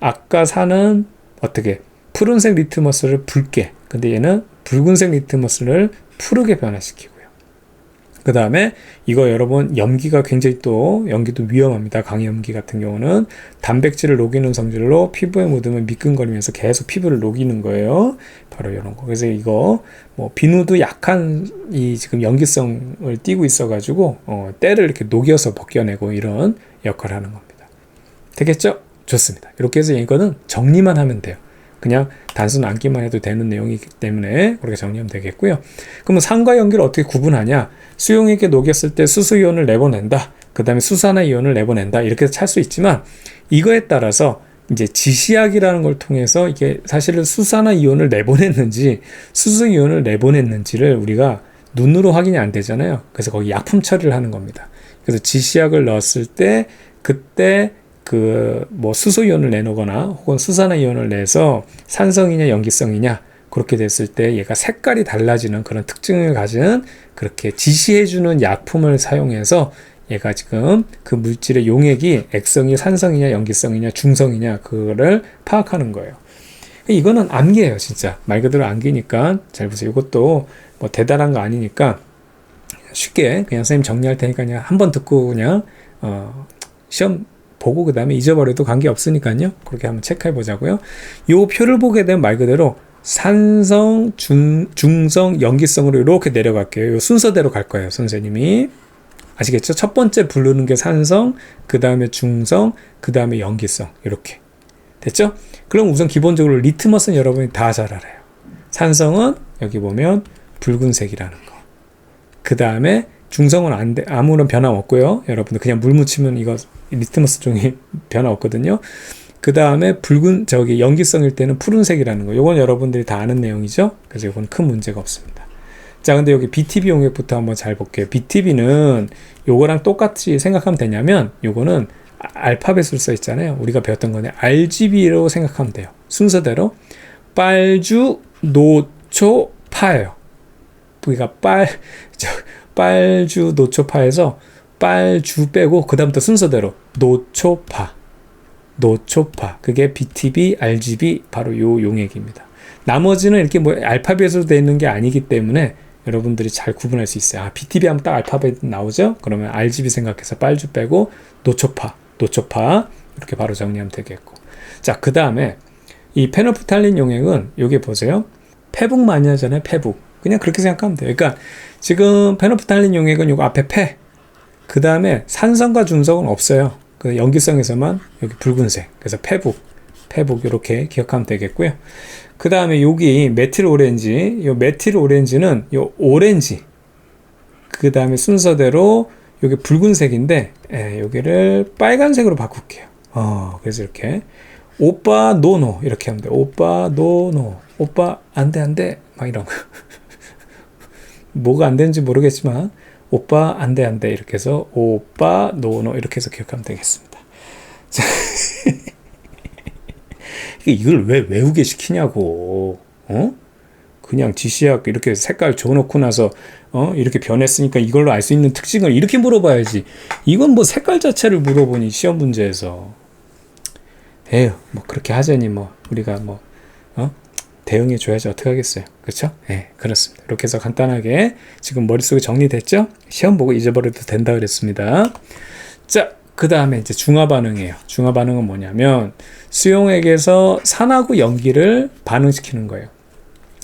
아까 산은 어떻게 푸른색 리트머스를 붉게, 근데 얘는 붉은색 리트머스를 푸르게 변화시키고요. 그 다음에 이거 여러분 염기가 굉장히 또 염기도 위험합니다. 강염기 같은 경우는 단백질을 녹이는 성질로 피부에 묻으면 미끈거리면서 계속 피부를 녹이는 거예요. 바로 이런 거. 그래서 이거 뭐 비누도 약한 이 지금 염기성을 띠고 있어가지고 때를 이렇게 녹여서 벗겨내고 이런 역할을 하는 겁니다. 되겠죠? 좋습니다. 이렇게 해서 이거는 정리만 하면 돼요. 그냥 단순 암기만 해도 되는 내용이기 때문에 그렇게 정리하면 되겠고요. 그러면 산과 염기를 어떻게 구분하냐? 수용액에 녹였을 때 수소이온을 내보낸다. 그 다음에 수산화 이온을 내보낸다. 이렇게 찰 수 있지만 이거에 따라서 이제 지시약이라는 걸 통해서 이게 사실은 수산화 이온을 내보냈는지 수소이온을 내보냈는지를 우리가 눈으로 확인이 안 되잖아요. 그래서 거기 약품 처리를 하는 겁니다. 그래서 지시약을 넣었을 때 그때 뭐 수소이온을 내놓거나 혹은 수산화 이온을 내서 산성이냐 염기성이냐 그렇게 됐을 때 얘가 색깔이 달라지는 그런 특징을 가진 그렇게 지시해주는 약품을 사용해서 얘가 지금 그 물질의 용액이 액성이 산성이냐 염기성이냐 중성이냐 그거를 파악하는 거예요. 이거는 암기예요. 진짜 말 그대로 암기니까 잘 보세요. 이것도 뭐 대단한 거 아니니까 쉽게 그냥 선생님 정리할 테니까 그냥 한번 듣고 그냥 시험 보고 그 다음에 잊어버려도 관계없으니까요. 그렇게 한번 체크해 보자고요. 요 표를 보게 되면 말 그대로 산성, 중성, 염기성으로 이렇게 내려갈게요. 요 순서대로 갈 거예요. 선생님이. 아시겠죠? 첫 번째 부르는 게 산성, 그 다음에 중성, 그 다음에 염기성. 이렇게. 됐죠? 그럼 우선 기본적으로 리트머스는 여러분이 다 잘 알아요. 산성은 여기 보면 붉은색이라는 거. 그 다음에 중성은 아무런 변화 없고요. 여러분들 그냥 물 묻히면 이거 리트머스 종이 변화 없거든요. 그 다음에 염기성일 때는 푸른색이라는 거. 요건 여러분들이 다 아는 내용이죠. 그래서 이건 큰 문제가 없습니다. 자, 근데 여기 BTB 용액부터 한번 잘 볼게요. BTB는 요거랑 똑같이 생각하면 되냐면 요거는 알파벳으로 써 있잖아요. 우리가 배웠던 거는 RGB로 생각하면 돼요. 순서대로 빨주, 노초, 파예요. 우리가 빨주, 노초파에서 빨주 빼고 그 다음부터 순서대로 노초파. 그게 BTB, RGB 바로 요 용액입니다. 나머지는 이렇게 뭐 알파벳으로 되어 있는 게 아니기 때문에 여러분들이 잘 구분할 수 있어요. BTB 하면 딱 알파벳 나오죠? 그러면 RGB 생각해서 빨주 빼고 노초파 이렇게 바로 정리하면 되겠고. 자, 그 다음에 이 페놀프탈린 용액은 요게 보세요. 페북 많이 하잖아요. 페북. 그냥 그렇게 생각하면 돼요. 그러니까 지금 페놀프탈린 용액은 요거 앞에 그 다음에 산성과 중성은 없어요. 그 염기성에서만 여기 붉은색. 그래서 페북 이렇게 기억하면 되겠고요. 그 다음에 여기 메틸 오렌지. 요 메틸 오렌지는 요 오렌지. 그 다음에 순서대로 여기 붉은색인데 여기를 빨간색으로 바꿀게요. 그래서 이렇게 오빠 노노 이렇게 하면 돼요. 오빠 노노. 오빠 안돼 막 이런 거. 뭐가 안 되는지 모르겠지만 오빠 안돼 이렇게 해서 오빠 노노 이렇게 해서 기억하면 되겠습니다. 자, 이걸 왜 외우게 시키냐고. 그냥 지시약 이렇게 색깔 줘놓고 나서 이렇게 변했으니까 이걸로 알 수 있는 특징을 이렇게 물어봐야지. 이건 뭐 색깔 자체를 물어보니 시험 문제에서 뭐 그렇게 하자니 뭐 우리가 뭐 대응해 줘야지 어떻게 하겠어요. 그렇죠? 네, 그렇습니다. 이렇게 해서 간단하게 지금 머릿속에 정리됐죠? 시험 보고 잊어버려도 된다 그랬습니다. 자, 그 다음에 이제 중화 반응이에요. 중화 반응은 뭐냐면 수용액에서 산하고 염기를 반응시키는 거예요.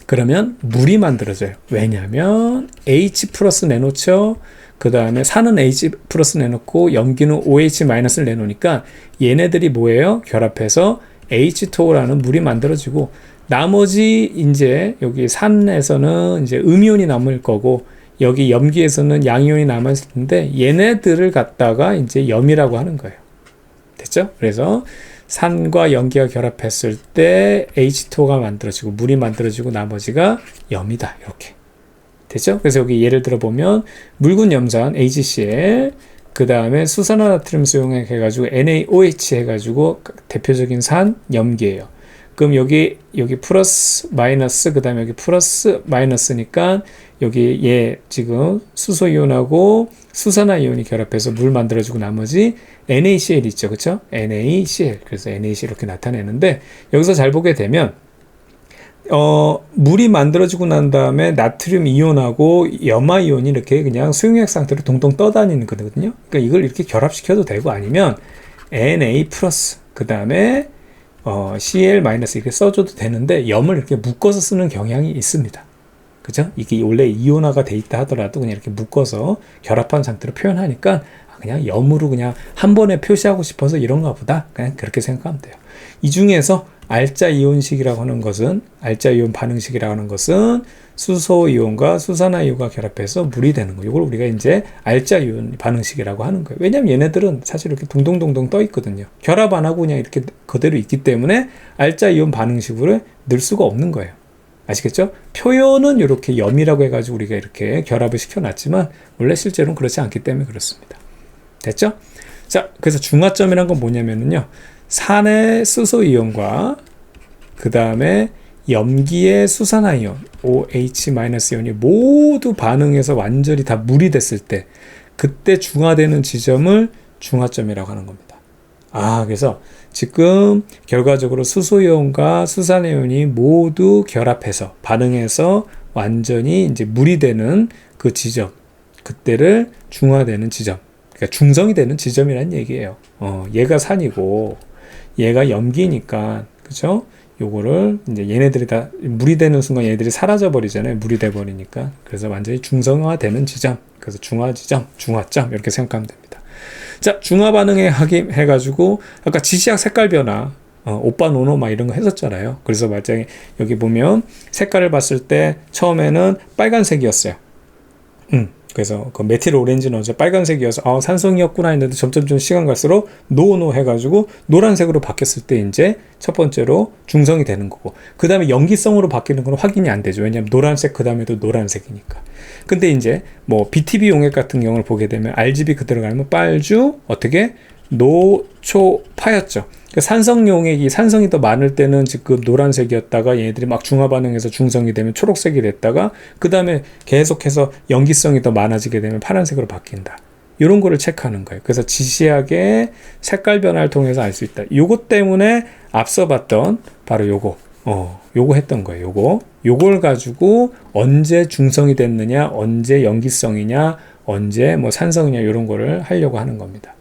그러면 물이 만들어져요. 왜냐하면 H 플러스 내놓죠. 그 다음에 산은 H 플러스 내놓고 염기는 OH 마이너스를 내놓으니까 얘네들이 뭐예요? 결합해서 H2O라는 물이 만들어지고, 나머지 이제 여기 산에서는 이제 음이온이 남을 거고, 여기 염기에서는 양이온이 남았을 텐데 얘네들을 갖다가 이제 염이라고 하는 거예요. 됐죠? 그래서 산과 염기가 결합했을 때 H2O가 만들어지고 물이 만들어지고 나머지가 염이다. 이렇게. 됐죠? 그래서 여기 예를 들어 보면 묽은 염산 HCl, 그 다음에 수산화나트륨 수용액 해가지고 NaOH 해가지고 대표적인 산 염기예요. 그럼 여기 플러스 마이너스, 그 다음에 여기 플러스 마이너스니까 여기 얘 지금 수소이온하고 수산화이온이 결합해서 물 만들어주고 나머지 NaCl 있죠. 그쵸? NaCl. 그래서 NaCl 이렇게 나타내는데, 여기서 잘 보게 되면 물이 만들어지고 난 다음에 나트륨 이온하고 염화 이온이 이렇게 그냥 수용액 상태로 동동 떠다니는 거거든요. 그러니까 이걸 이렇게 결합시켜도 되고, 아니면 Na 플러스, 그 다음에 Cl 마이너스 이렇게 써줘도 되는데, 염을 이렇게 묶어서 쓰는 경향이 있습니다. 그죠? 이게 원래 이온화가 돼 있다 하더라도 그냥 이렇게 묶어서 결합한 상태로 표현하니까 그냥 염으로 그냥 한 번에 표시하고 싶어서 이런가 보다. 그냥 그렇게 생각하면 돼요. 이 중에서 알자 이온식이라고 하는 것은, 알자 이온 반응식이라고 하는 것은 수소 이온과 수산화 이온과 결합해서 물이 되는 거예요. 이걸 우리가 이제 알자 이온 반응식이라고 하는 거예요. 왜냐면 얘네들은 사실 이렇게 동동동동 떠 있거든요. 결합 안 하고 그냥 이렇게 그대로 있기 때문에 알자 이온 반응식으로 넣을 수가 없는 거예요. 아시겠죠? 표현은 이렇게 염이라고 해가지고 우리가 이렇게 결합을 시켜놨지만 원래 실제로는 그렇지 않기 때문에 그렇습니다. 됐죠? 자, 그래서 중화점이란 건 뭐냐면요, 산의 수소이온과 그 다음에 염기의 수산화이온 OH-이온이 모두 반응해서 완전히 다 물이 됐을 때, 그때 중화되는 지점을 중화점이라고 하는 겁니다. 그래서 지금 결과적으로 수소이온과 수산화이온이 모두 결합해서 반응해서 완전히 이제 물이 되는 그 지점, 그때를 중화되는 지점, 그러니까 중성이 되는 지점이란 얘기예요. 얘가 산이고 얘가 염기니까, 그죠? 요거를 이제 얘네들이 다 물이 되는 순간 얘네들이 사라져 버리잖아요. 물이 돼 버리니까. 그래서 완전히 중성화되는 지점, 그래서 중화 지점, 중화점 이렇게 생각하면 됩니다. 자, 중화 반응에 해가지고 아까 지시약 색깔 변화, 오빠 노노 막 이런 거 했었잖아요. 그래서 말장에 여기 보면 색깔을 봤을 때 처음에는 빨간색이었어요. 그래서 그 메틸 오렌지는 어제 빨간색이어서 산성이었구나 했는데 점점 시간 갈수록 노노 해가지고 노란색으로 바뀌었을 때 이제 첫 번째로 중성이 되는 거고, 그 다음에 염기성으로 바뀌는 건 확인이 안 되죠. 왜냐하면 노란색 그 다음에도 노란색이니까. 근데 이제 뭐 BTB 용액 같은 경우를 보게 되면 RGB 그대로 가면 빨주 어떻게 노초파였죠. 산성 용액이 산성이 더 많을 때는 지금 노란색이었다가 얘네들이 막 중화 반응해서 중성이 되면 초록색이 됐다가 그 다음에 계속해서 염기성이 더 많아지게 되면 파란색으로 바뀐다. 이런 거를 체크하는 거예요. 그래서 지시약의 색깔 변화를 통해서 알 수 있다. 요거 때문에 앞서 봤던 바로 요거 했던 거예요. 요걸 가지고 언제 중성이 됐느냐, 언제 염기성이냐, 언제 뭐 산성이냐, 이런 거를 하려고 하는 겁니다.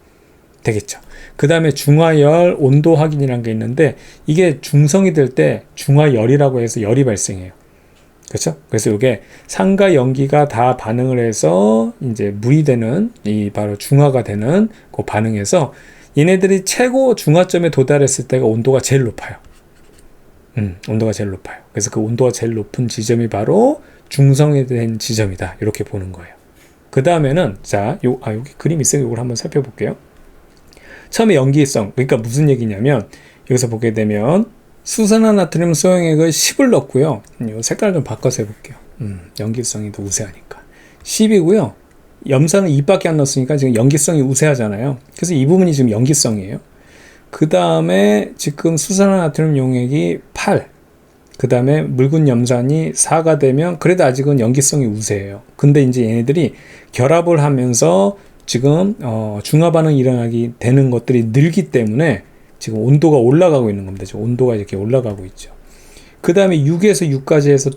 되겠죠. 그 다음에 중화열 온도 확인이라는 게 있는데, 이게 중성이 될 때 중화열이라고 해서 열이 발생해요. 그렇죠? 그래서 이게 산과 염기가 다 반응을 해서 이제 물이 되는, 이 바로 중화가 되는 그 반응에서 얘네들이 최고 중화점에 도달했을 때가 온도가 제일 높아요. 온도가 제일 높아요. 그래서 그 온도가 제일 높은 지점이 바로 중성이 된 지점이다. 이렇게 보는 거예요. 그 다음에는 여기 그림 있어요. 이걸 한번 살펴볼게요. 처음에 염기성, 그러니까 무슨 얘기냐면 여기서 보게 되면 수산화나트륨 수용액을 10을 넣고요. 이 색깔 좀 바꿔서 해볼게요. 염기성이 더 우세하니까 10이고요. 염산은 2밖에 안 넣었으니까 지금 염기성이 우세하잖아요. 그래서 이 부분이 지금 염기성이에요. 그 다음에 지금 수산화나트륨 용액이 8, 그 다음에 묽은 염산이 4가 되면 그래도 아직은 염기성이 우세해요. 근데 이제 얘네들이 결합을 하면서 지금 중화 반응이 일어나게 되는 것들이 늘기 때문에 지금 온도가 올라가고 있는 겁니다. 지금 온도가 이렇게 올라가고 있죠. 그 다음에 6에서 6까지 해서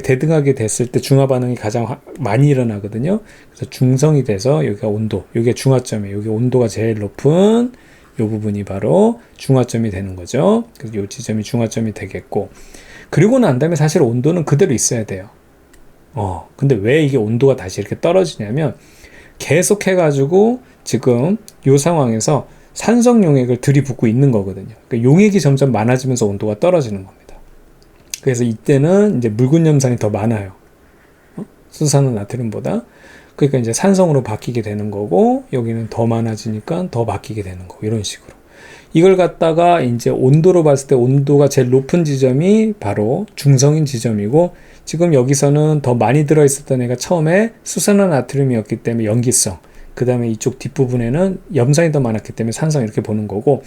대등하게 됐을 때 중화 반응이 가장 많이 일어나거든요. 그래서 중성이 돼서 여기가 온도, 여기가 중화점이에요. 여기 온도가 제일 높은 이 부분이 바로 중화점이 되는 거죠. 그래서 이 지점이 중화점이 되겠고, 그리고 난 다음에 사실 온도는 그대로 있어야 돼요. 근데 왜 이게 온도가 다시 이렇게 떨어지냐면 계속 해가지고 지금 이 상황에서 산성 용액을 들이붓고 있는 거거든요. 그러니까 용액이 점점 많아지면서 온도가 떨어지는 겁니다. 그래서 이때는 이제 묽은 염산이 더 많아요. 수산화 나트륨보다. 그러니까 이제 산성으로 바뀌게 되는 거고, 여기는 더 많아지니까 더 바뀌게 되는 거고, 이런 식으로. 이걸 갖다가 이제 온도로 봤을 때 온도가 제일 높은 지점이 바로 중성인 지점이고, 지금 여기서는 더 많이 들어있었던 애가 처음에 수산화 나트륨이었기 때문에 연기성, 그 다음에 이쪽 뒷부분에는 염산이 더 많았기 때문에 산성, 이렇게 보는 거고,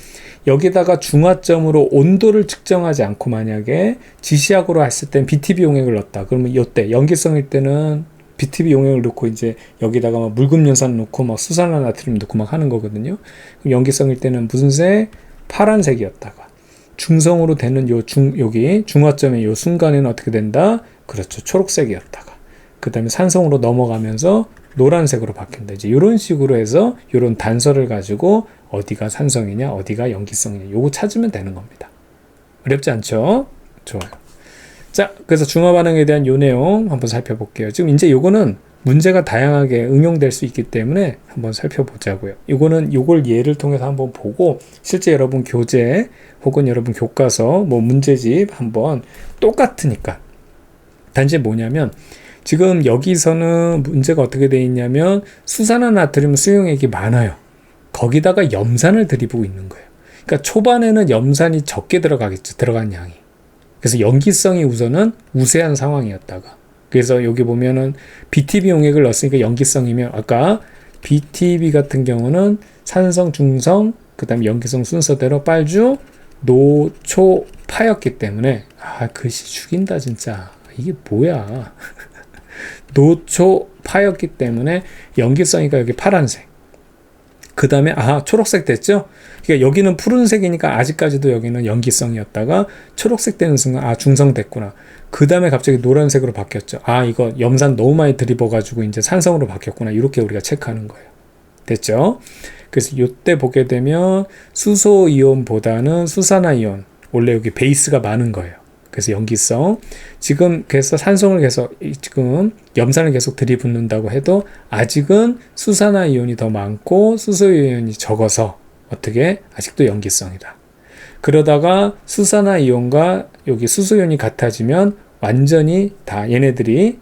여기다가 중화점으로 온도를 측정하지 않고 만약에 지시약으로 했을 땐 BTB 용액을 넣었다. 그러면 이때 연기성일 때는 BTB 용액을 넣고 이제 여기다가 막 묽음연산 넣고 막 수산화 나트륨 넣고 막 하는 거거든요. 그럼 연기성일 때는 무슨 색? 파란색이었다가 중성으로 되는 여기 중화점의 요 순간에는 어떻게 된다? 그렇죠. 초록색이었다가 그 다음에 산성으로 넘어가면서 노란색으로 바뀐다. 이제 이런 식으로 해서 이런 단서를 가지고 어디가 산성이냐, 어디가 연기성이냐, 요거 찾으면 되는 겁니다. 어렵지 않죠? 좋아요. 자, 그래서 중화 반응에 대한 요 내용 한번 살펴볼게요. 지금 이제 요거는 문제가 다양하게 응용될 수 있기 때문에 한번 살펴보자고요. 요걸 예를 통해서 한번 보고 실제 여러분 교재 혹은 여러분 교과서 뭐 문제집 한번 똑같으니까. 단지 뭐냐면 지금 여기서는 문제가 어떻게 되어 있냐면 수산화 나트륨 수용액이 많아요. 거기다가 염산을 들이부고 있는 거예요. 그러니까 초반에는 염산이 적게 들어가겠죠. 들어간 양이. 그래서 연기성이 우선은 우세한 상황이었다가, 그래서 여기 보면은 BTB 용액을 넣었으니까 연기성이면 아까 BTB 같은 경우는 산성, 중성, 그 다음에 연기성 순서대로 빨주, 노, 초, 파였기 때문에 글씨 죽인다 진짜. 이게 뭐야. 노초 파였기 때문에 연기성이니까 여기 파란색. 그 다음에 초록색 됐죠? 그러니까 여기는 푸른색이니까 아직까지도 여기는 연기성이었다가 초록색 되는 순간 중성 됐구나. 그 다음에 갑자기 노란색으로 바뀌었죠. 이거 염산 너무 많이 들이부어가지고 이제 산성으로 바뀌었구나. 이렇게 우리가 체크하는 거예요. 됐죠? 그래서 이때 보게 되면 수소이온보다는 수산화이온, 원래 여기 베이스가 많은 거예요. 그래서 연기성. 지금 그래서 산성을 계속 지금 염산을 계속 들이붓는다고 해도 아직은 수산화이온이 더 많고 수소이온이 적어서 어떻게 아직도 연기성이다. 그러다가 수산화이온과 여기 수소이온이 같아지면 완전히 다 얘네들이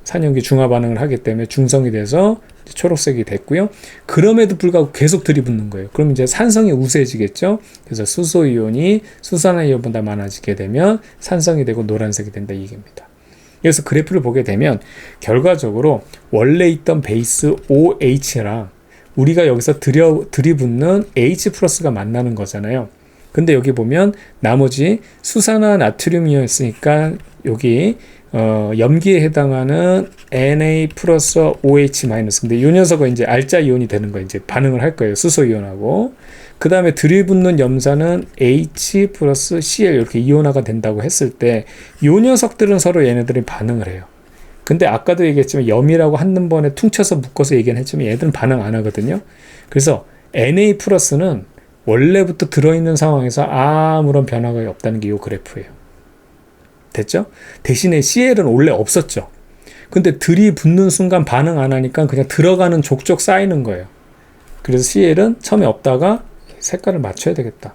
산염기 중화 반응을 하기 때문에 중성이 돼서 초록색이 됐고요. 그럼에도 불구하고 계속 들이붓는 거예요. 그럼 이제 산성이 우세해지겠죠. 그래서 수소이온이 수산화이온보다 많아지게 되면 산성이 되고 노란색이 된다, 이 얘기입니다. 그래서 그래프를 보게 되면 결과적으로 원래 있던 베이스 OH랑 우리가 여기서 들이붓는 H 플러스가 만나는 거잖아요. 근데 여기 보면 나머지 수산화 나트륨이었으니까 여기 염기에 해당하는 Na 플러스 OH 마이너스. 근데 이 녀석은 이제 알자 이온이 되는 거예요. 이제 반응을 할 거예요. 수소 이온하고. 그 다음에 들이붓는 염산은 H 플러스 Cl 이렇게 이온화가 된다고 했을 때 이 녀석들은 서로 얘네들이 반응을 해요. 근데 아까도 얘기했지만 염이라고 한 번에 퉁쳐서 묶어서 얘기는 했지만 얘들은 반응 안 하거든요. 그래서 Na 플러스는 원래부터 들어있는 상황에서 아무런 변화가 없다는 게 이 그래프예요. 됐죠? 대신에 CL은 원래 없었죠. 근데 들이붓는 순간 반응 안 하니까 그냥 들어가는 족족 쌓이는 거예요. 그래서 CL은 처음에 없다가 색깔을 맞춰야 되겠다.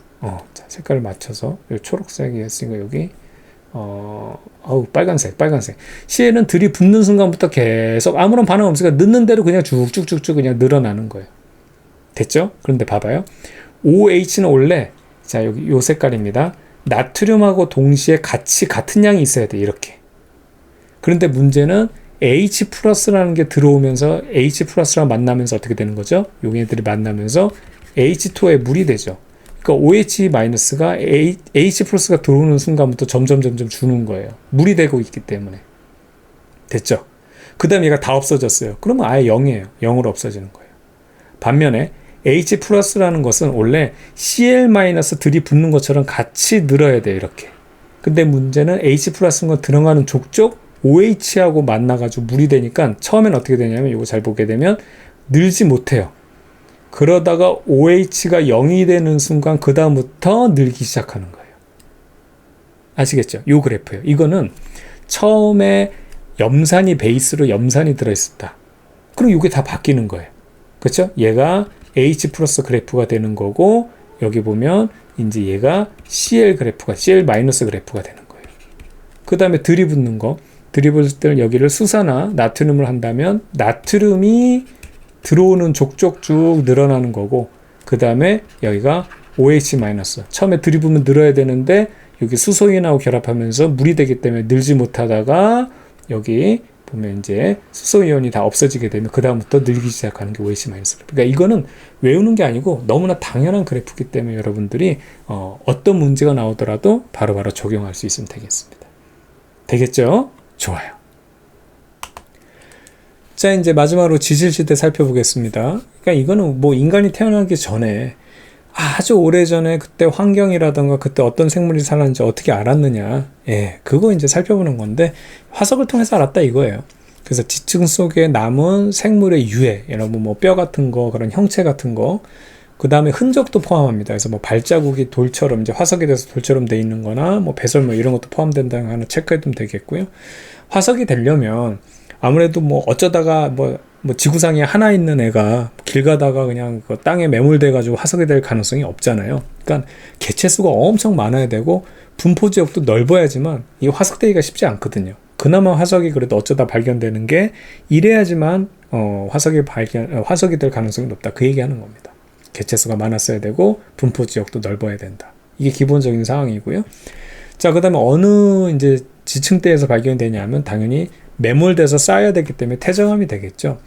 자, 색깔을 맞춰서 요 초록색이 했으니까 여기 빨간색. CL은 들이붓는 순간부터 계속 아무런 반응 없으니까 넣는 대로 그냥 쭉쭉쭉쭉 그냥 늘어나는 거예요. 됐죠? 그런데 봐봐요. OH는 원래 자 여기 요 색깔입니다. 나트륨하고 동시에 같은 양이 있어야 돼, 이렇게. 그런데 문제는 H 플러스라는 게 들어오면서 H 플러스랑 만나면서 어떻게 되는 거죠? 용애들이 만나면서 H2에 물이 되죠. 그러니까 OH 마이너스가 H 플러스가 들어오는 순간부터 점점 주는 거예요. 물이 되고 있기 때문에. 됐죠? 그 다음에 얘가 다 없어졌어요. 그러면 아예 0이에요. 0으로 없어지는 거예요. 반면에 H 플러스라는 것은 원래 Cl 마이너스 들이붓는 것처럼 같이 늘어야 돼요, 이렇게. 근데 문제는 H 플러스가 들어가는 족족 OH하고 만나가지고 물이 되니까 처음엔 어떻게 되냐면 이거 잘 보게 되면 늘지 못해요. 그러다가 OH가 0이 되는 순간 그 다음부터 늘기 시작하는 거예요. 아시겠죠? 요 그래프예요. 이거는 처음에 염산이 베이스로 염산이 들어있었다. 그럼 이게 다 바뀌는 거예요. 그렇죠? 얘가 H 플러스 그래프가 되는 거고 여기 보면 이제 얘가 Cl 그래프가 Cl 마이너스 그래프가 되는 거예요. 그 다음에 들이붓는 거. 들이붓을 때 여기를 수산화 나트륨을 한다면 나트륨이 들어오는 족족 쭉 늘어나는 거고 그 다음에 여기가 OH 마이너스. 처음에 들이붓으면 늘어야 되는데 여기 수소이온하고 결합하면서 물이 되기 때문에 늘지 못하다가 여기 보면 이제 수소이온이 다 없어지게 되면 그 다음부터 늘기 시작하는 게 OH 마이너스. 그러니까 이거는 외우는 게 아니고 너무나 당연한 그래프이기 때문에 여러분들이 어떤 문제가 나오더라도 바로바로 적용할 수 있으면 되겠습니다. 되겠죠? 좋아요. 자, 이제 마지막으로 지질시대 살펴보겠습니다. 그러니까 이거는 뭐 인간이 태어나기 전에 아주 오래전에 그때 환경이라던가 그때 어떤 생물이 살았는지 어떻게 알았느냐. 예, 그거 이제 살펴보는 건데 화석을 통해서 알았다 이거예요. 그래서 지층 속에 남은 생물의 유해, 여러분 뭐 뼈 같은 거, 그런 형체 같은 거, 그 다음에 흔적도 포함합니다. 그래서 뭐 발자국이 돌처럼 이제 화석에 대해서 돌처럼 돼 있는 거나 뭐 배설물 이런 것도 포함된다는 거 하나 체크해두면 되겠고요. 화석이 되려면 아무래도 뭐 어쩌다가 뭐 지구상에 하나 있는 애가 길 가다가 그냥 그 땅에 매몰돼가지고 화석이 될 가능성이 없잖아요. 그러니까 개체수가 엄청 많아야 되고 분포 지역도 넓어야지만 이 화석되기가 쉽지 않거든요. 그나마 화석이 그래도 어쩌다 발견되는 게 이래야지만 화석이 될 가능성이 높다. 그 얘기하는 겁니다. 개체수가 많았어야 되고 분포 지역도 넓어야 된다. 이게 기본적인 상황이고요. 자, 그다음에 어느 이제 지층대에서 발견되냐면 당연히 매몰돼서 쌓여야 되기 때문에 태정암이 되겠죠.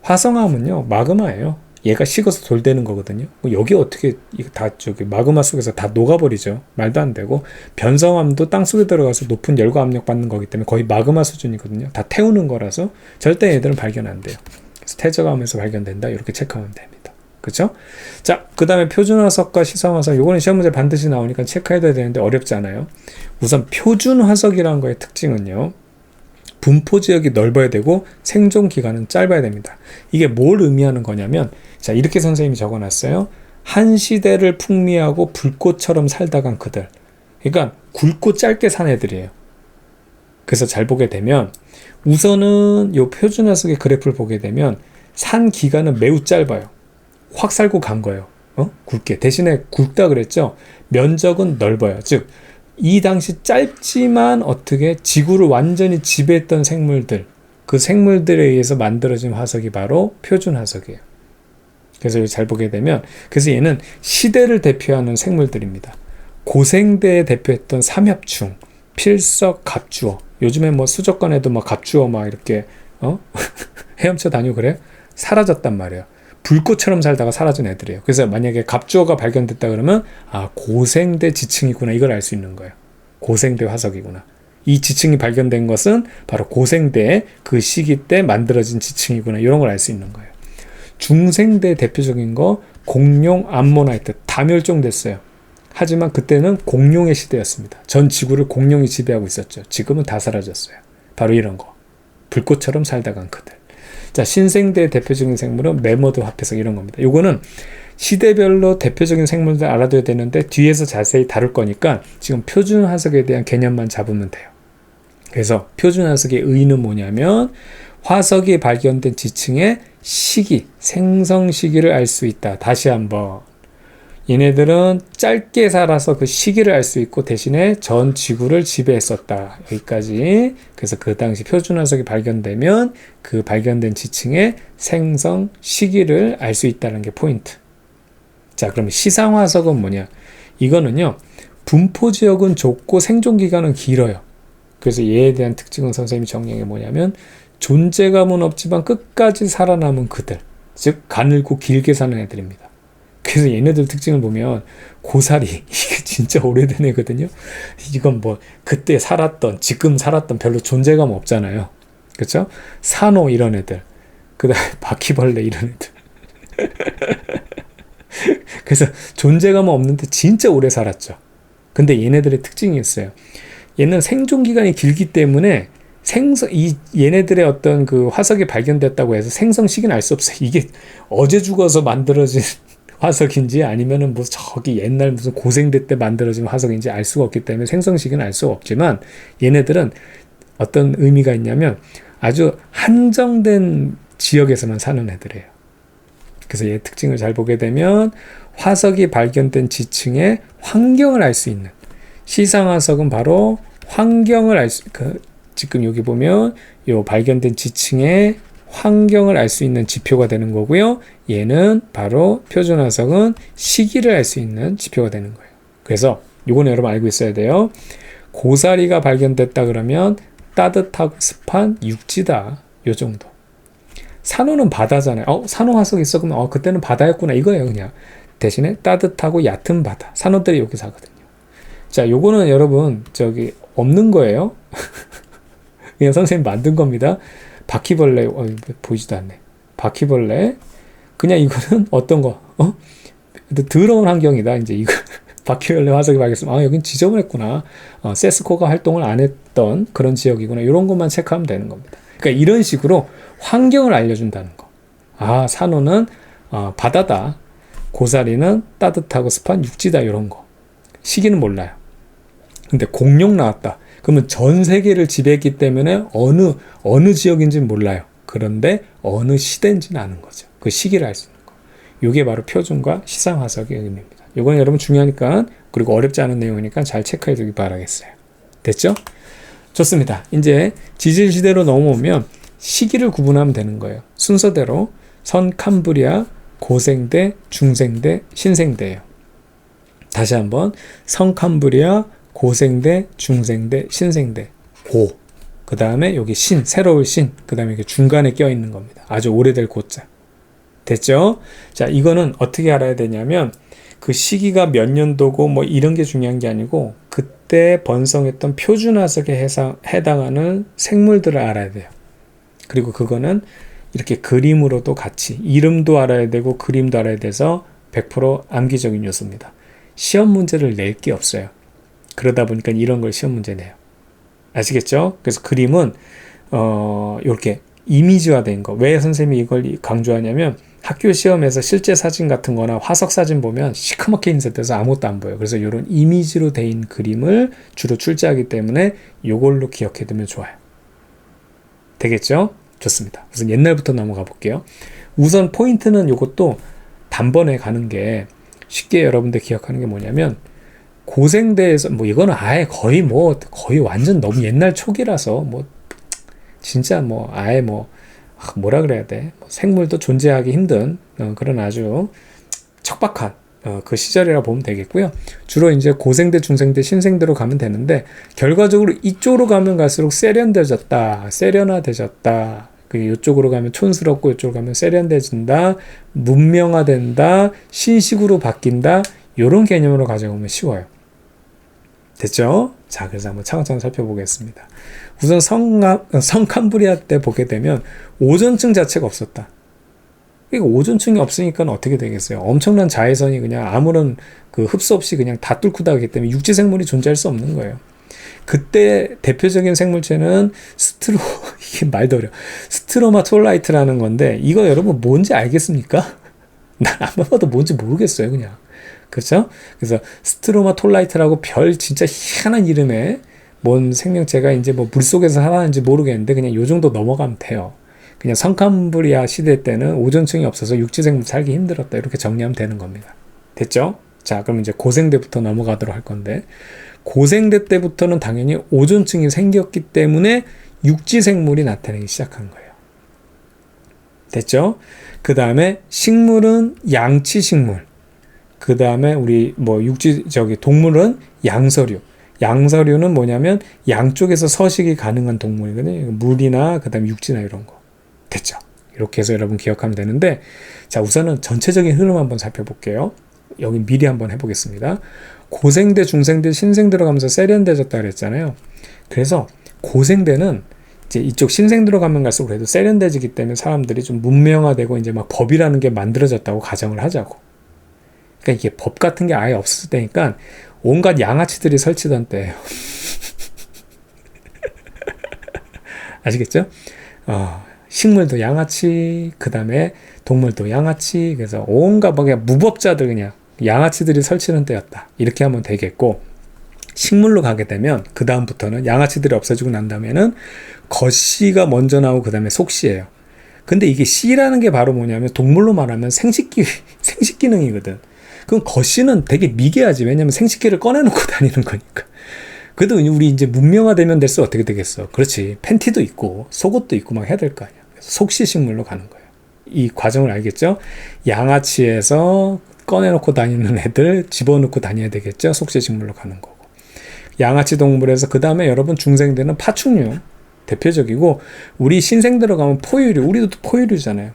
화성암은요 마그마예요. 얘가 식어서 돌되는 거거든요. 여기 어떻게 다 저기 마그마 속에서 다 녹아버리죠. 말도 안 되고 변성암도 땅 속에 들어가서 높은 열과 압력 받는 거기 때문에 거의 마그마 수준이거든요. 다 태우는 거라서 절대 얘들은 발견 안 돼요. 그래서 태정암에서 발견된다 이렇게 체크하면 됩니다. 그렇죠? 자, 그 다음에 표준화석과 시성화석, 요거는 시험 문제 반드시 나오니까 체크해둬야 되는데 어렵지 않아요. 우선 표준화석이라는 거의 특징은요, 분포 지역이 넓어야 되고 생존 기간은 짧아야 됩니다. 이게 뭘 의미하는 거냐면, 자, 이렇게 선생님이 적어놨어요. 한 시대를 풍미하고 불꽃처럼 살다간 그들. 그러니까 굵고 짧게 산 애들이에요. 그래서 잘 보게 되면 우선은 요 표준화석의 그래프를 보게 되면 산 기간은 매우 짧아요. 확 살고 간 거예요. 굵게. 대신에 굵다 그랬죠. 면적은 넓어요. 즉 이 당시 짧지만 어떻게 지구를 완전히 지배했던 생물들, 그 생물들에 의해서 만들어진 화석이 바로 표준 화석이에요. 그래서 잘 보게 되면, 그래서 얘는 시대를 대표하는 생물들입니다. 고생대에 대표했던 삼엽충, 필석, 갑주어. 요즘에 뭐 수족관에도 막 갑주어 막 이렇게 헤엄쳐 다니고 그래요? 사라졌단 말이에요. 불꽃처럼 살다가 사라진 애들이에요. 그래서 만약에 갑주어가 발견됐다 그러면 고생대 지층이구나, 이걸 알 수 있는 거예요. 고생대 화석이구나. 이 지층이 발견된 것은 바로 고생대 그 시기 때 만들어진 지층이구나, 이런 걸 알 수 있는 거예요. 중생대 대표적인 거 공룡, 암모나이트 다 멸종됐어요. 하지만 그때는 공룡의 시대였습니다. 전 지구를 공룡이 지배하고 있었죠. 지금은 다 사라졌어요. 바로 이런 거. 불꽃처럼 살다간 그들. 자, 신생대의 대표적인 생물은 매머드 화폐석, 이런 겁니다. 요거는 시대별로 대표적인 생물들 알아둬야 되는데 뒤에서 자세히 다룰 거니까 지금 표준 화석에 대한 개념만 잡으면 돼요. 그래서 표준 화석의 의의는 뭐냐면 화석이 발견된 지층의 시기, 생성 시기를 알 수 있다. 다시 한번. 얘네들은 짧게 살아서 그 시기를 알 수 있고 대신에 전 지구를 지배했었다. 여기까지. 그래서 그 당시 표준화석이 발견되면 그 발견된 지층의 생성 시기를 알 수 있다는 게 포인트. 자, 그럼 시상화석은 뭐냐? 이거는요, 분포 지역은 좁고 생존 기간은 길어요. 그래서 얘에 대한 특징은 선생님이 정리한 게 뭐냐면 존재감은 없지만 끝까지 살아남은 그들. 즉 가늘고 길게 사는 애들입니다. 그래서 얘네들 특징을 보면 고사리, 이게 진짜 오래된 애거든요. 이건 뭐 그때 살았던, 지금 살았던 별로 존재감 없잖아요. 그렇죠? 산호 이런 애들, 그 다음에 바퀴벌레 이런 애들. 그래서 존재감은 없는데 진짜 오래 살았죠. 근데 얘네들의 특징이 있어요. 얘는 생존 기간이 길기 때문에 얘네들의 어떤 그 화석이 발견됐다고 해서 생성 시기는 알 수 없어요. 이게 어제 죽어서 만들어진 화석인지 아니면은 뭐 저기 옛날 무슨 고생대 때 만들어진 화석인지 알 수가 없기 때문에 생성 시기는 알 수가 없지만 얘네들은 어떤 의미가 있냐면 아주 한정된 지역에서만 사는 애들이에요. 그래서 얘 특징을 잘 보게 되면 화석이 발견된 지층의 환경을 알 수 있는 시상화석은 바로 환경을 지금 여기 보면 요 발견된 지층의 환경을 알 수 있는 지표가 되는 거고요. 얘는 바로 표준화석은 시기를 알 수 있는 지표가 되는 거예요. 그래서 요거는 여러분 알고 있어야 돼요. 고사리가 발견됐다 그러면 따뜻하고 습한 육지다. 요 정도. 산호는 바다잖아요. 산호 화석 있어? 그러면 그때는 바다였구나. 이거예요, 그냥. 대신에 따뜻하고 얕은 바다. 산호들이 여기 사거든요. 자, 요거는 여러분 저기 없는 거예요. 그냥 선생님 만든 겁니다. 바퀴벌레 보이지도 않네. 바퀴벌레. 그냥 이거는 어떤 거? 더러운 환경이다. 이제 이거 바퀴벌레 화석이 발견했으면 여긴 지저분했구나. 세스코가 활동을 안 했던 그런 지역이구나. 이런 것만 체크하면 되는 겁니다. 그러니까 이런 식으로 환경을 알려준다는 거. 산호는 바다다. 고사리는 따뜻하고 습한 육지다. 이런 거. 시기는 몰라요. 근데 공룡 나왔다. 그러면 전 세계를 지배했기 때문에 어느 지역인지는 몰라요. 그런데 어느 시대인지는 아는 거죠. 그 시기를 알 수 있는 거. 이게 바로 표준과 시상 화석의 의미입니다. 이건 여러분 중요하니까, 그리고 어렵지 않은 내용이니까 잘 체크해 두기 바라겠어요. 됐죠? 좋습니다. 이제 지질 시대로 넘어오면 시기를 구분하면 되는 거예요. 순서대로 선캄브리아, 고생대, 중생대, 신생대예요. 다시 한번 선캄브리아, 고생대, 중생대, 신생대, 그 다음에 여기 새로울 그 다음에 이렇게 중간에 껴있는 겁니다. 아주 오래될 고자. 됐죠? 자, 이거는 어떻게 알아야 되냐면 그 시기가 몇 년도고 뭐 이런 게 중요한 게 아니고 그때 번성했던 표준화석에 해당하는 생물들을 알아야 돼요. 그리고 그거는 이렇게 그림으로도 같이 이름도 알아야 되고 그림도 알아야 돼서 100% 암기적인 요소입니다. 시험 문제를 낼 게 없어요. 그러다 보니까 이런 걸 시험 문제 내요. 아시겠죠? 그래서 그림은 이렇게 이미지화된 거. 왜 선생님이 이걸 강조하냐면 학교 시험에서 실제 사진 같은 거나 화석 사진 보면 시커멓게 인쇄돼서 아무것도 안 보여요. 그래서 이런 이미지로 된 그림을 주로 출제하기 때문에 이걸로 기억해 두면 좋아요. 되겠죠? 좋습니다. 우선 옛날부터 넘어가 볼게요. 우선 포인트는 이것도 단번에 가는 게 쉽게 여러분들 기억하는 게 뭐냐면 고생대에서 이거는 아예 거의 완전 너무 옛날 초기라서 진짜 아예 뭐라 그래야 돼. 생물도 존재하기 힘든 그런 아주 척박한 그 시절이라 보면 되겠고요. 주로 이제 고생대, 중생대, 신생대로 가면 되는데 결과적으로 이쪽으로 가면 갈수록 세련화되졌다. 이쪽으로 가면 촌스럽고 이쪽으로 가면 세련돼진다. 문명화된다. 신식으로 바뀐다. 이런 개념으로 가져오면 쉬워요. 됐죠? 자, 그래서 한번 차근차근 살펴보겠습니다. 우선 선캄브리아 때 보게 되면 오존층 자체가 없었다. 그러니까 오존층이 없으니까 어떻게 되겠어요? 엄청난 자외선이 그냥 아무런 그 흡수 없이 그냥 다 뚫고 나가기 때문에 육지 생물이 존재할 수 없는 거예요. 그때 대표적인 생물체는 이게 말도 어려워. 스트로마톨라이트라는 건데 이거 여러분 뭔지 알겠습니까? 난 안 봐도 뭔지 모르겠어요, 그냥. 그렇죠? 그래서 스트로마톨라이트라고 별 진짜 희한한 이름의 뭔 생명체가 이제 물속에서 살아나는지 모르겠는데 그냥 요 정도 넘어가면 돼요. 그냥 선캄브리아 시대 때는 오존층이 없어서 육지생물 살기 힘들었다. 이렇게 정리하면 되는 겁니다. 됐죠? 자, 그럼 이제 고생대부터 넘어가도록 할 건데 고생대 때부터는 당연히 오존층이 생겼기 때문에 육지생물이 나타나기 시작한 거예요. 됐죠? 그 다음에 식물은 양치식물. 그 다음에 우리 동물은 양서류. 양서류는 뭐냐면 양쪽에서 서식이 가능한 동물이거든요. 물이나 그 다음에 육지나 이런 거. 됐죠? 이렇게 해서 여러분 기억하면 되는데 자, 우선은 전체적인 흐름 한번 살펴볼게요. 여기 미리 한번 해보겠습니다. 고생대, 중생대, 신생대로 가면서 세련돼졌다 그랬잖아요. 그래서 고생대는 이제 이쪽 신생대로 가면 갈수록 그래도 세련돼지기 때문에 사람들이 좀 문명화되고 이제 법이라는 게 만들어졌다고 가정을 하자고. 그러니까 이게 법 같은 게 아예 없었을 때니까 온갖 양아치들이 설치던 때예요. 아시겠죠? 식물도 양아치, 그 다음에 동물도 양아치, 그래서 온갖 뭐 그냥 무법자들 그냥 양아치들이 설치는 때였다. 이렇게 하면 되겠고, 식물로 가게 되면 그 다음부터는 양아치들이 없어지고 난 다음에는 겉씨가 먼저 나오고 그 다음에 속씨예요. 근데 이게 씨라는 게 바로 뭐냐면 동물로 말하면 생식기능이거든. 그럼 겉씨는 되게 미개하지. 왜냐면 생식기를 꺼내놓고 다니는 거니까. 그래도 우리 이제 문명화되면 될수 어떻게 되겠어? 그렇지. 팬티도 있고 속옷도 있고 막 해야 될 거 아니야. 그래서 속씨 식물로 가는 거예요. 이 과정을 알겠죠? 양아치에서 꺼내놓고 다니는 애들 집어넣고 다녀야 되겠죠? 속씨 식물로 가는 거고. 양아치 동물에서 그 다음에 여러분 중생되는 파충류 대표적이고, 우리 신생대로 가면 포유류, 우리도 포유류잖아요.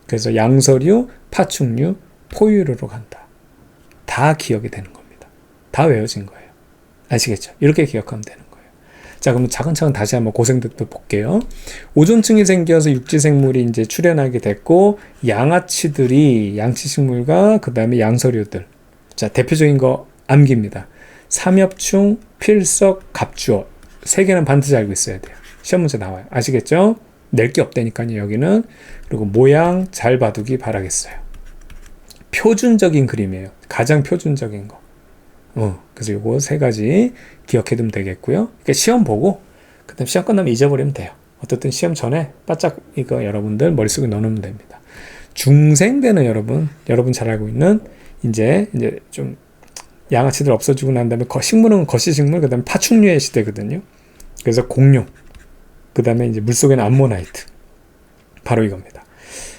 그래서 양서류, 파충류, 포유류로 간다. 다 기억이 되는 겁니다. 다 외워진 거예요. 아시겠죠? 이렇게 기억하면 되는 거예요. 자, 그럼 차근차근 다시 한번 고생들도 볼게요. 오존층이 생겨서 육지생물이 이제 출현하게 됐고, 양아치들이 양치식물과 그 다음에 양서류들. 자, 대표적인 거 암기입니다. 삼엽충, 필석, 갑주어. 세 개는 반드시 알고 있어야 돼요. 시험 문제 나와요. 아시겠죠? 낼 게 없다니까요, 여기는. 그리고 모양 잘 봐두기 바라겠어요. 표준적인 그림이에요. 가장 표준적인 거. 그래서 요거 세 가지 기억해두면 되겠고요. 그러니까 시험 보고, 그 다음 시험 끝나면 잊어버리면 돼요. 어쨌든 시험 전에 바짝 이거 여러분들 머릿속에 넣어놓으면 됩니다. 중생 때는 여러분 잘 알고 있는, 이제 좀 양아치들 없어지고 난 다음에 식물은 거시식물, 그 다음에 파충류의 시대거든요. 그래서 공룡, 그 다음에 이제 물속에는 암모나이트. 바로 이겁니다.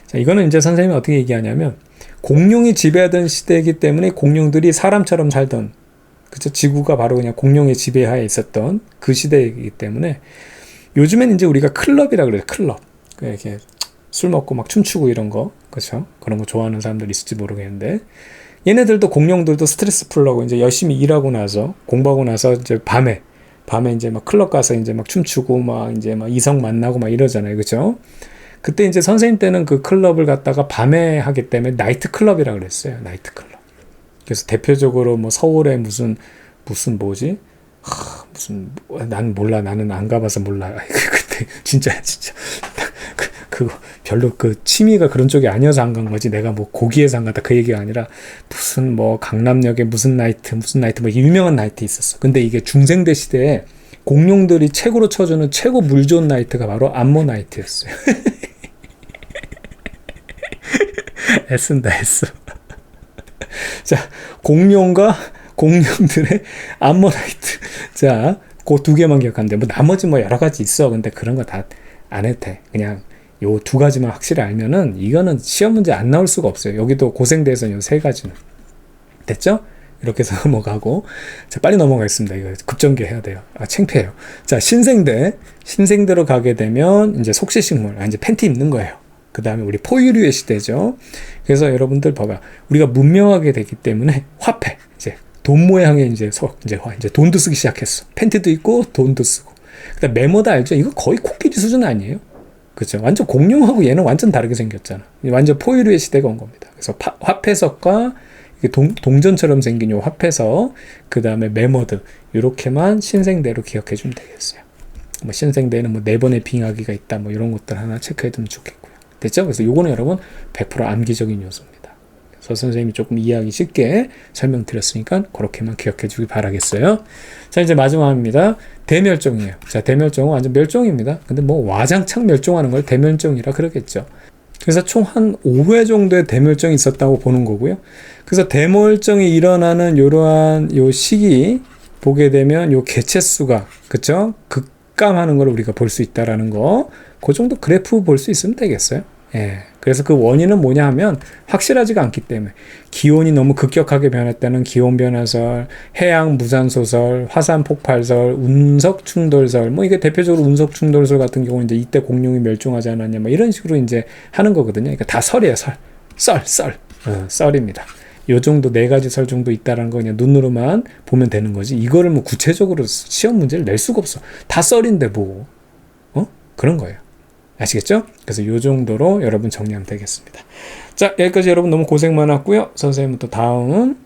자, 이거는 이제 선생님이 어떻게 얘기하냐면, 공룡이 지배하던 시대이기 때문에 공룡들이 사람처럼 살던, 그쵸? 지구가 바로 그냥 공룡의 지배하에 있었던 그 시대이기 때문에, 요즘엔 이제 우리가 클럽이라 그래요. 클럽. 이렇게 술 먹고 막 춤추고 이런 거, 그렇죠? 그런 거 좋아하는 사람들 있을지 모르겠는데, 얘네들도 공룡들도 스트레스 풀려고 이제 열심히 일하고 나서, 공부하고 나서 이제 밤에 이제 막 클럽 가서 이제 막 춤추고 막 이제 막 이성 만나고 막 이러잖아요. 그죠? 그때 이제 선생님 때는 그 클럽을 갖다가 밤에 하기 때문에 나이트 클럽이라고 그랬어요. 나이트 클럽. 그래서 대표적으로 뭐 서울에 무슨 난 몰라. 나는 안 가봐서 몰라. 그때 진짜 그거 별로 그 취미가 그런 쪽이 아니어서 안 간 거지. 내가 뭐 고기에서 안 갔다 그 얘기가 아니라, 무슨 뭐 강남역에 무슨 나이트 뭐 유명한 나이트 있었어. 근데 이게 중생대 시대에 공룡들이 최고로 쳐주는 최고 물 좋은 나이트가 바로 암모나이트였어요. 애쓴다. 자, 공룡과 공룡들의 암모나이트. 자, 그 두 개만 기억하면 돼. 뭐 나머지 뭐 여러 가지 있어. 근데 그런 거 다 안 해도 돼. 그냥 요 두 가지만 확실히 알면은 이거는 시험 문제 안 나올 수가 없어요. 여기도 고생대에서 요 세 가지는. 됐죠? 이렇게 해서 넘어가고. 자, 빨리 넘어가겠습니다. 이거 급전개 해야 돼요. 창피해요. 자, 신생대로 가게 되면 이제 속시식물, 이제 팬티 입는 거예요. 그 다음에 우리 포유류의 시대죠. 그래서 여러분들 봐봐. 우리가 문명하게 됐기 때문에 화폐, 이제 돈 모양의 이제 돈도 쓰기 시작했어. 팬티도 있고 돈도 쓰고. 그다음 메모다 알죠? 이거 거의 코끼리 수준 아니에요? 그렇죠? 완전 공룡하고 얘는 완전 다르게 생겼잖아. 완전 포유류의 시대가 온 겁니다. 그래서 화폐석과 동전처럼 생긴 요 화폐석, 그 다음에 메모드, 이렇게만 신생대로 기억해 주면 되겠어요. 뭐 신생대는 뭐 4번의 빙하기가 있다, 뭐 이런 것들 하나 체크해 두면 좋겠고요. 됐죠? 그래서 요거는 여러분 100% 암기적인 요소입니다. 그래서 선생님이 조금 이해하기 쉽게 설명드렸으니까 그렇게만 기억해 주길 바라겠어요. 자, 이제 마지막입니다. 대멸종이에요. 자, 대멸종은 완전 멸종입니다. 근데 뭐 와장창 멸종하는 걸 대멸종이라 그러겠죠. 그래서 총 한 5회 정도의 대멸종이 있었다고 보는 거고요. 그래서 대멸종이 일어나는 이러한 요 시기 보게 되면 요 개체수가, 그쵸? 급감하는 걸 우리가 볼 수 있다라는 거, 그 정도 그래프 볼 수 있으면 되겠어요. 예. 그래서 그 원인은 뭐냐 하면 확실하지가 않기 때문에, 기온이 너무 급격하게 변했다는 기온 변화설, 해양 무산소설, 화산 폭발설, 운석 충돌설, 뭐 이게 대표적으로 운석 충돌설 같은 경우는 이제 이때 공룡이 멸종하지 않았냐, 뭐 이런 식으로 이제 하는 거거든요. 그러니까 다 설이에요, 썰입니다. 요 정도 4가지 설 정도 있다라는 거 그냥 눈으로만 보면 되는 거지. 이거를 뭐 구체적으로 시험 문제를 낼 수가 없어. 다 썰인데 뭐, 그런 거예요. 아시겠죠? 그래서 요 정도로 여러분 정리하면 되겠습니다. 자, 여기까지 여러분 너무 고생 많았고요. 선생님은 또 다음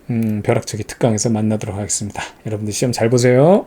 벼락치기 특강에서 만나도록 하겠습니다. 여러분들 시험 잘 보세요.